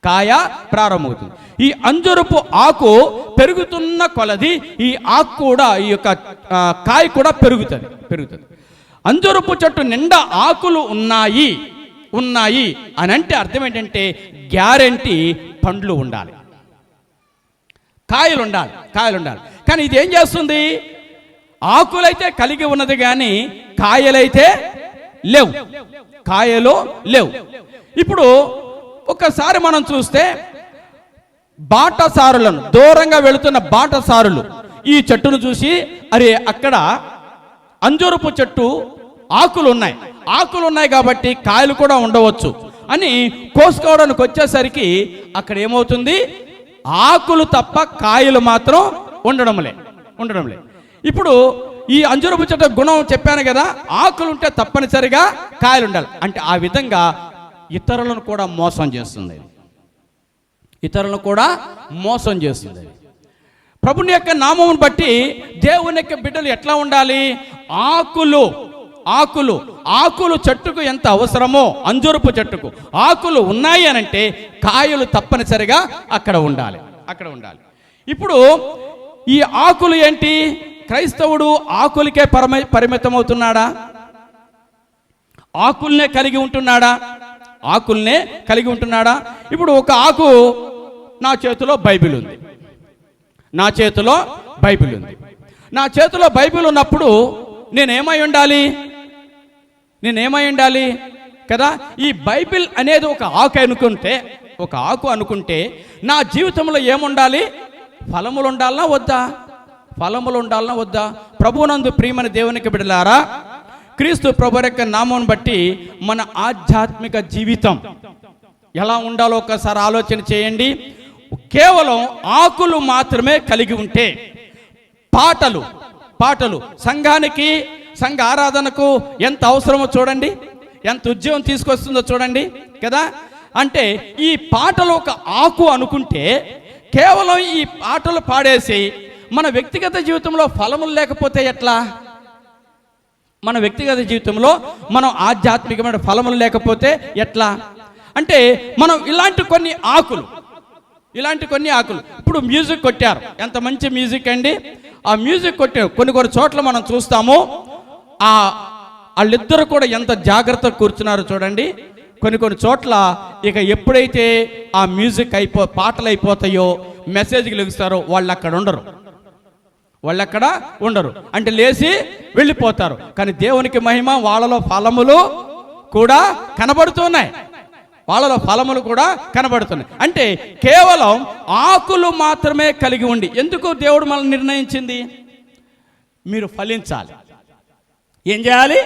కాయ ప్రారంభమవుతుంది. ఈ అంజూరపు ఆకు పెరుగుతున్న కొలది ఈ ఆకు కూడా, ఈ యొక్క కాయ కూడా పెరుగుతుంది. అంజూరపు చెట్టు నిండా ఆకులు ఉన్నాయి అని అంటే అర్థం ఏంటంటే, గ్యారెంటీ పండ్లు ఉండాలి, కాయలు ఉండాలి. కానీ ఇది ఏం చేస్తుంది, ఆకులైతే కలిగి ఉన్నది కానీ కాయలు లేవు. ఇప్పుడు ఒకసారి మనం చూస్తే బాటసారులను, దూరంగా వెళుతున్న బాటసారులు ఈ చెట్టును చూసి, అరే అక్కడ అంజూరపు చెట్టు ఆకులు ఉన్నాయి కాబట్టి కాయలు కూడా ఉండవచ్చు అని కోసుకోవడానికి వచ్చేసరికి అక్కడ ఏమవుతుంది, ఆకులు తప్ప కాయలు మాత్రం ఉండడం లే. ఇప్పుడు ఈ అంజూరపు చెట్టు గుణం చెప్పాను కదా, ఆకులు ఉంటే తప్పనిసరిగా కాయలు ఉండాలి. అంటే ఆ విధంగా ఇతరులను కూడా మోసం చేస్తుంది. ప్రభుని యొక్క నామమును బట్టి దేవుని యొక్క బిడ్డలు ఎట్లా ఉండాలి, ఆకులు చెట్టుకు ఎంత అవసరమో, అంజూరపు చెట్టుకు ఆకులు ఉన్నాయి అనంటే కాయలు తప్పనిసరిగా అక్కడ ఉండాలి. ఇప్పుడు ఈ ఆకులు ఏంటి, క్రైస్తవుడు ఆకులకే పరిమితమవుతున్నాడా, ఆకుల్నే కలిగి ఉంటున్నాడా? ఇప్పుడు ఒక ఆకు, నా చేతిలో బైబిల్ ఉంది, నా చేతిలో బైబిల్ ఉన్నప్పుడు నేనేమై ఉండాలి కదా. ఈ బైబిల్ అనేది ఒక ఆకు అనుకుంటే నా జీవితంలో ఏముండాలి, ఫలములు ఉండాలనా వద్దా? ప్రభువునందు ప్రియమైన దేవునికి బిడ్డలారా, క్రీస్తు ప్రభు యొక్క నామమును బట్టి మన ఆధ్యాత్మిక జీవితం ఎలా ఉండాలో ఒకసారి ఆలోచన చేయండి. కేవలం ఆకులు మాత్రమే కలిగి ఉంటే, పాటలు సంఘానికి, సంఘ ఆరాధనకు ఎంత అవసరమో చూడండి, ఎంత ఉద్యోగం తీసుకొస్తుందో చూడండి కదా. అంటే ఈ పాటలు ఒక ఆకు అనుకుంటే, కేవలం ఈ పాటలు పాడేసి మన వ్యక్తిగత జీవితంలో ఫలములు లేకపోతే ఎట్లా? మన వ్యక్తిగత జీవితంలో మనం ఆధ్యాత్మికమైన ఫలములు లేకపోతే ఎట్లా? అంటే మనం ఇలాంటి కొన్ని ఆకులు ఇప్పుడు మ్యూజిక్ కొట్టారు, ఎంత మంచి మ్యూజిక్ అండి. ఆ మ్యూజిక్ కొట్టారు కొన్ని చోట్ల మనం చూస్తాము, వాళ్ళిద్దరు కూడా ఎంత జాగ్రత్తగా కూర్చున్నారు చూడండి. కొన్ని చోట్ల ఇక ఎప్పుడైతే ఆ మ్యూజిక్ పాటలు అయిపోతాయో, మెసేజ్కి లెగుస్తారో, వాళ్ళు అక్కడ ఉండరు, అంటే లేచి వెళ్ళిపోతారు. కానీ దేవునికి మహిమ, వాళ్ళలో ఫలములు కూడా కనబడుతున్నాయి. అంటే కేవలం ఆకులు మాత్రమే కలిగి ఉండి, ఎందుకు దేవుడు మనల్ని నిర్ణయించింది, మీరు ఫలించాలి. ఏం చేయాలి?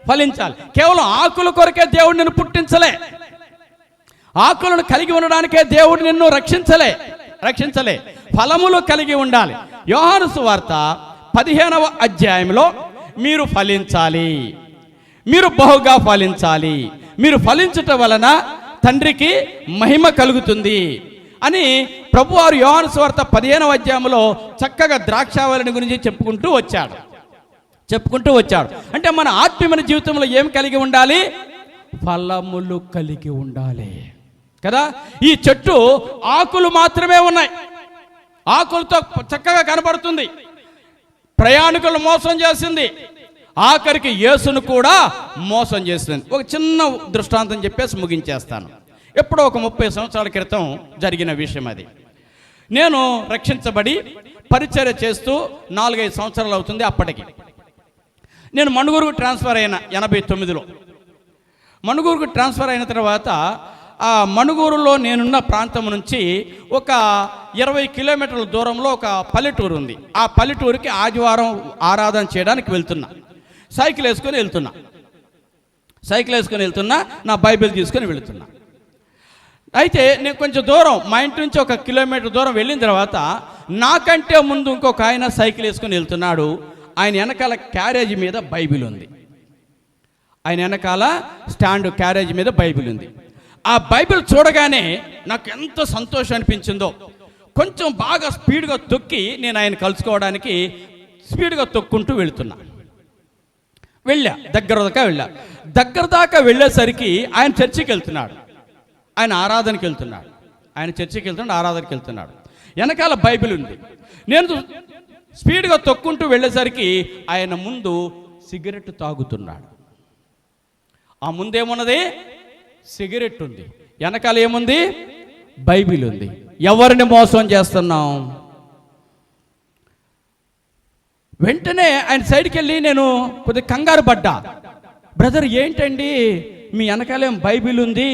ఫలించాలి. కేవలం ఆకుల కొరకే దేవుడు నిన్ను పుట్టించలే, ఆకులను కలిగి ఉండడానికే దేవుడు నిన్ను రక్షించలే. ఫలములు కలిగి ఉండాలి. యోహాను సువార్త 15వ అధ్యాయంలో మీరు ఫలించాలి, మీరు బహుగా ఫలించాలి, మీరు ఫలించటం వలన తండ్రికి మహిమ కలుగుతుంది అని ప్రభువారు యోహాను సువార్త 15వ అధ్యాయంలో చక్కగా ద్రాక్షావళిని గురించి చెప్పుకుంటూ వచ్చాడు. అంటే మన ఆత్మీయమైన జీవితంలో ఏం కలిగి ఉండాలి? ఫలములు కలిగి ఉండాలి కదా. ఈ చెట్టు ఆకులు మాత్రమే ఉన్నాయి, ఆకులతో చక్కగా కనబడుతుంది. ప్రయాణికులను మోసం చేసింది, ఆఖరికి యేసును కూడా మోసం చేసింది. ఒక చిన్న దృష్టాంతం చెప్పేసి ముగించేస్తాను. ఎప్పుడో ఒక 30 సంవత్సరాల క్రితం జరిగిన విషయం అది. నేను రక్షించబడి పరిచర్య చేస్తూ 4-5 సంవత్సరాలు అవుతుంది. అప్పటికి నేను మణుగూరుకు ట్రాన్స్ఫర్ అయిన 89లో. మణుగూరుకు ట్రాన్స్ఫర్ అయిన తర్వాత ఆ మణుగూరులో నేనున్న ప్రాంతం నుంచి ఒక 20 కిలోమీటర్ల దూరంలో ఒక పల్లెటూరు ఉంది. ఆ పల్లెటూరుకి ఆదివారం ఆరాధన చేయడానికి వెళ్తున్నా. సైకిల్ వేసుకొని వెళ్తున్నా, నా బైబిల్ తీసుకొని వెళుతున్నా. అయితే నేను కొంచెం దూరం, మా ఇంటి నుంచి 1 కిలోమీటర్ దూరం వెళ్ళిన తర్వాత నాకంటే ముందు ఇంకొక ఆయన సైకిల్ వేసుకొని వెళ్తున్నాడు. ఆయన వెనకాల క్యారేజీ మీద బైబిల్ ఉంది. ఆయన వెనకాల స్టాండ్ క్యారేజీ మీద బైబిల్ ఉంది. ఆ బైబిల్ చూడగానే నాకు ఎంత సంతోషం అనిపించిందో. కొంచెం బాగా స్పీడ్గా తొక్కి నేను ఆయన కలుసుకోవడానికి స్పీడ్గా తొక్కుంటూ వెళ్ళా. దగ్గర దాకా వెళ్ళేసరికి ఆయన చర్చికి వెళ్తున్నాడు. ఆయన ఆరాధనకి వెళ్తున్నాడు. వెనకాల బైబిల్ ఉంది. నేను స్పీడ్గా తొక్కుంటూ వెళ్ళేసరికి ఆయన ముందు సిగరెట్ తాగుతున్నాడు. ఆ ముందేమున్నది? సిగరెట్ ఉంది. వెనకాల ఏముంది? బైబిల్ ఉంది. ఎవరిని మోసం చేస్తున్నాం? వెంటనే ఆయన సైడ్కి వెళ్ళి నేను కొద్దిగా కంగారు పడ్డా. బ్రదర్, ఏంటండి మీ వెనకాలేం బైబిల్ ఉంది,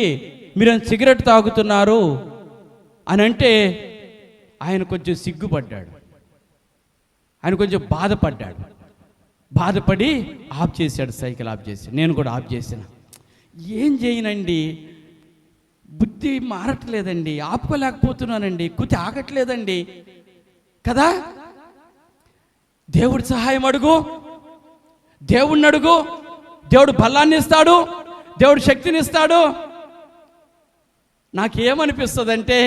మీరు సిగరెట్ తాగుతున్నారు అని అంటే ఆయన కొంచెం సిగ్గుపడ్డాడు. ఆయన కొంచెం బాధపడి ఆఫ్ చేశాడు, సైకిల్ ఆఫ్ చేసి. నేను కూడా ఆఫ్ చేసిన. ఏం చేయనండి, బుద్ధి మారట్లేదండి, ఆపుకోలేకపోతున్నానండి, కుతి ఆగట్లేదండి కదా. దేవుడి సహాయం అడుగు, దేవుణ్ణి అడుగు, దేవుడు బలాన్ని ఇస్తాడు, దేవుడు శక్తిని ఇస్తాడు. నాకేమనిపిస్తుందంటే,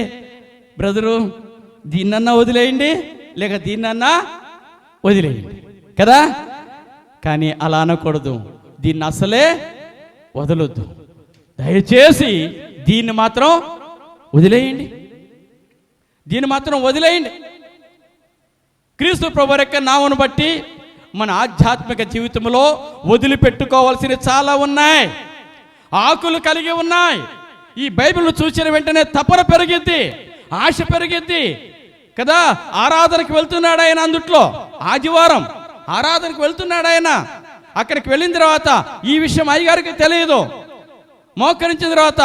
బ్రదరు దీన్నన్నా వదిలేయండి, లేక దీన్నన్నా వదిలేయండి కదా. కానీ అలా అనకూడదు. దీన్ని అసలే వదలొద్దు. దయచేసి దీన్ని మాత్రం వదిలేయండి. క్రీస్తు ప్రభువు యొక్క నామమును బట్టి మన ఆధ్యాత్మిక జీవితంలో వదిలిపెట్టుకోవాల్సినవి చాలా ఉన్నాయి, ఆకులు కలిగి ఉన్నాయి. ఈ బైబిల్ను చూసిన వెంటనే తపన పెరిగిద్ది, ఆశ పెరిగిద్ది కదా. ఆరాధనకు వెళ్తున్నాడు ఆయన, అందుట్లో ఆదివారం ఆరాధనకు వెళ్తున్నాడు ఆయన. అక్కడికి వెళ్ళిన తర్వాత ఈ విషయం అయ్యగారికి తెలియదు. మోకరించిన తర్వాత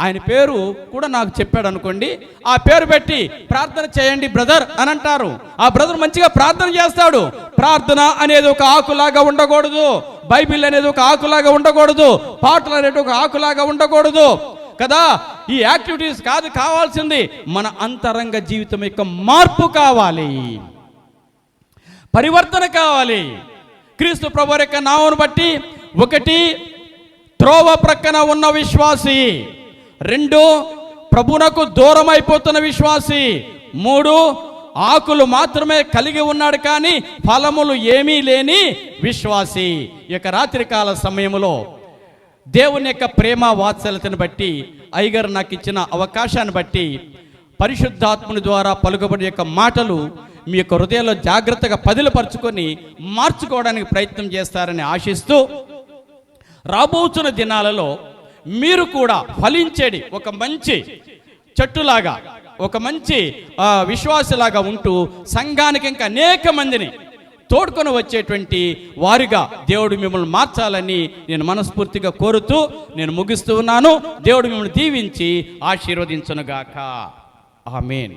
ఆయన పేరు కూడా నాకు చెప్పాడు అనుకోండి. ఆ పేరు పెట్టి ప్రార్థన చేయండి బ్రదర్ అని అంటారు. ఆ బ్రదర్ మంచిగా ప్రార్థన చేస్తాడు. ప్రార్థన అనేది ఒక ఆకులాగా ఉండకూడదు, బైబిల్ అనేది ఒక ఆకులాగా ఉండకూడదు, పాటలు అనేది ఒక ఆకులాగా ఉండకూడదు కదా. ఈ యాక్టివిటీస్ కాదు కావాల్సింది, మన అంతరంగ జీవితం యొక్క మార్పు కావాలి, పరివర్తన కావాలి. క్రీస్తు ప్రభువు యొక్క నామమును బట్టి 1 త్రోవ ప్రక్కన ఉన్న విశ్వాసి, 2 ప్రభువునకు దూరం అయిపోతున్న విశ్వాసి, 3 ఆకులు మాత్రమే కలిగి ఉన్నాడు కానీ ఫలములు ఏమీ లేని విశ్వాసి. ఈ యొక్క రాత్రికాల సమయంలో దేవుని యొక్క ప్రేమ వాత్సల్యతను బట్టి, అయ్యగారు నాకు ఇచ్చిన అవకాశాన్ని బట్టి, పరిశుద్ధాత్ముని ద్వారా పలుకబడి యొక్క మాటలు మీ యొక్క హృదయంలో జాగ్రత్తగా పదిలపరుచుకొని మార్చుకోవడానికి ప్రయత్నం చేస్తారని ఆశిస్తూ, రాబోతున్న దినాలలో మీరు కూడా ఫలించేది ఒక మంచి చెట్టులాగా, ఒక మంచి విశ్వాసలాగా ఉంటూ సంఘానికి ఇంకా అనేక మందిని తోడుకొని వచ్చేటువంటి వారిగా దేవుడు మిమ్మల్ని మార్చాలని నేను మనస్ఫూర్తిగా కోరుతూ నేను ముగిస్తూ ఉన్నాను. దేవుడు మిమ్మల్ని దీవించి ఆశీర్వదించునుగాక. ఆమేన్.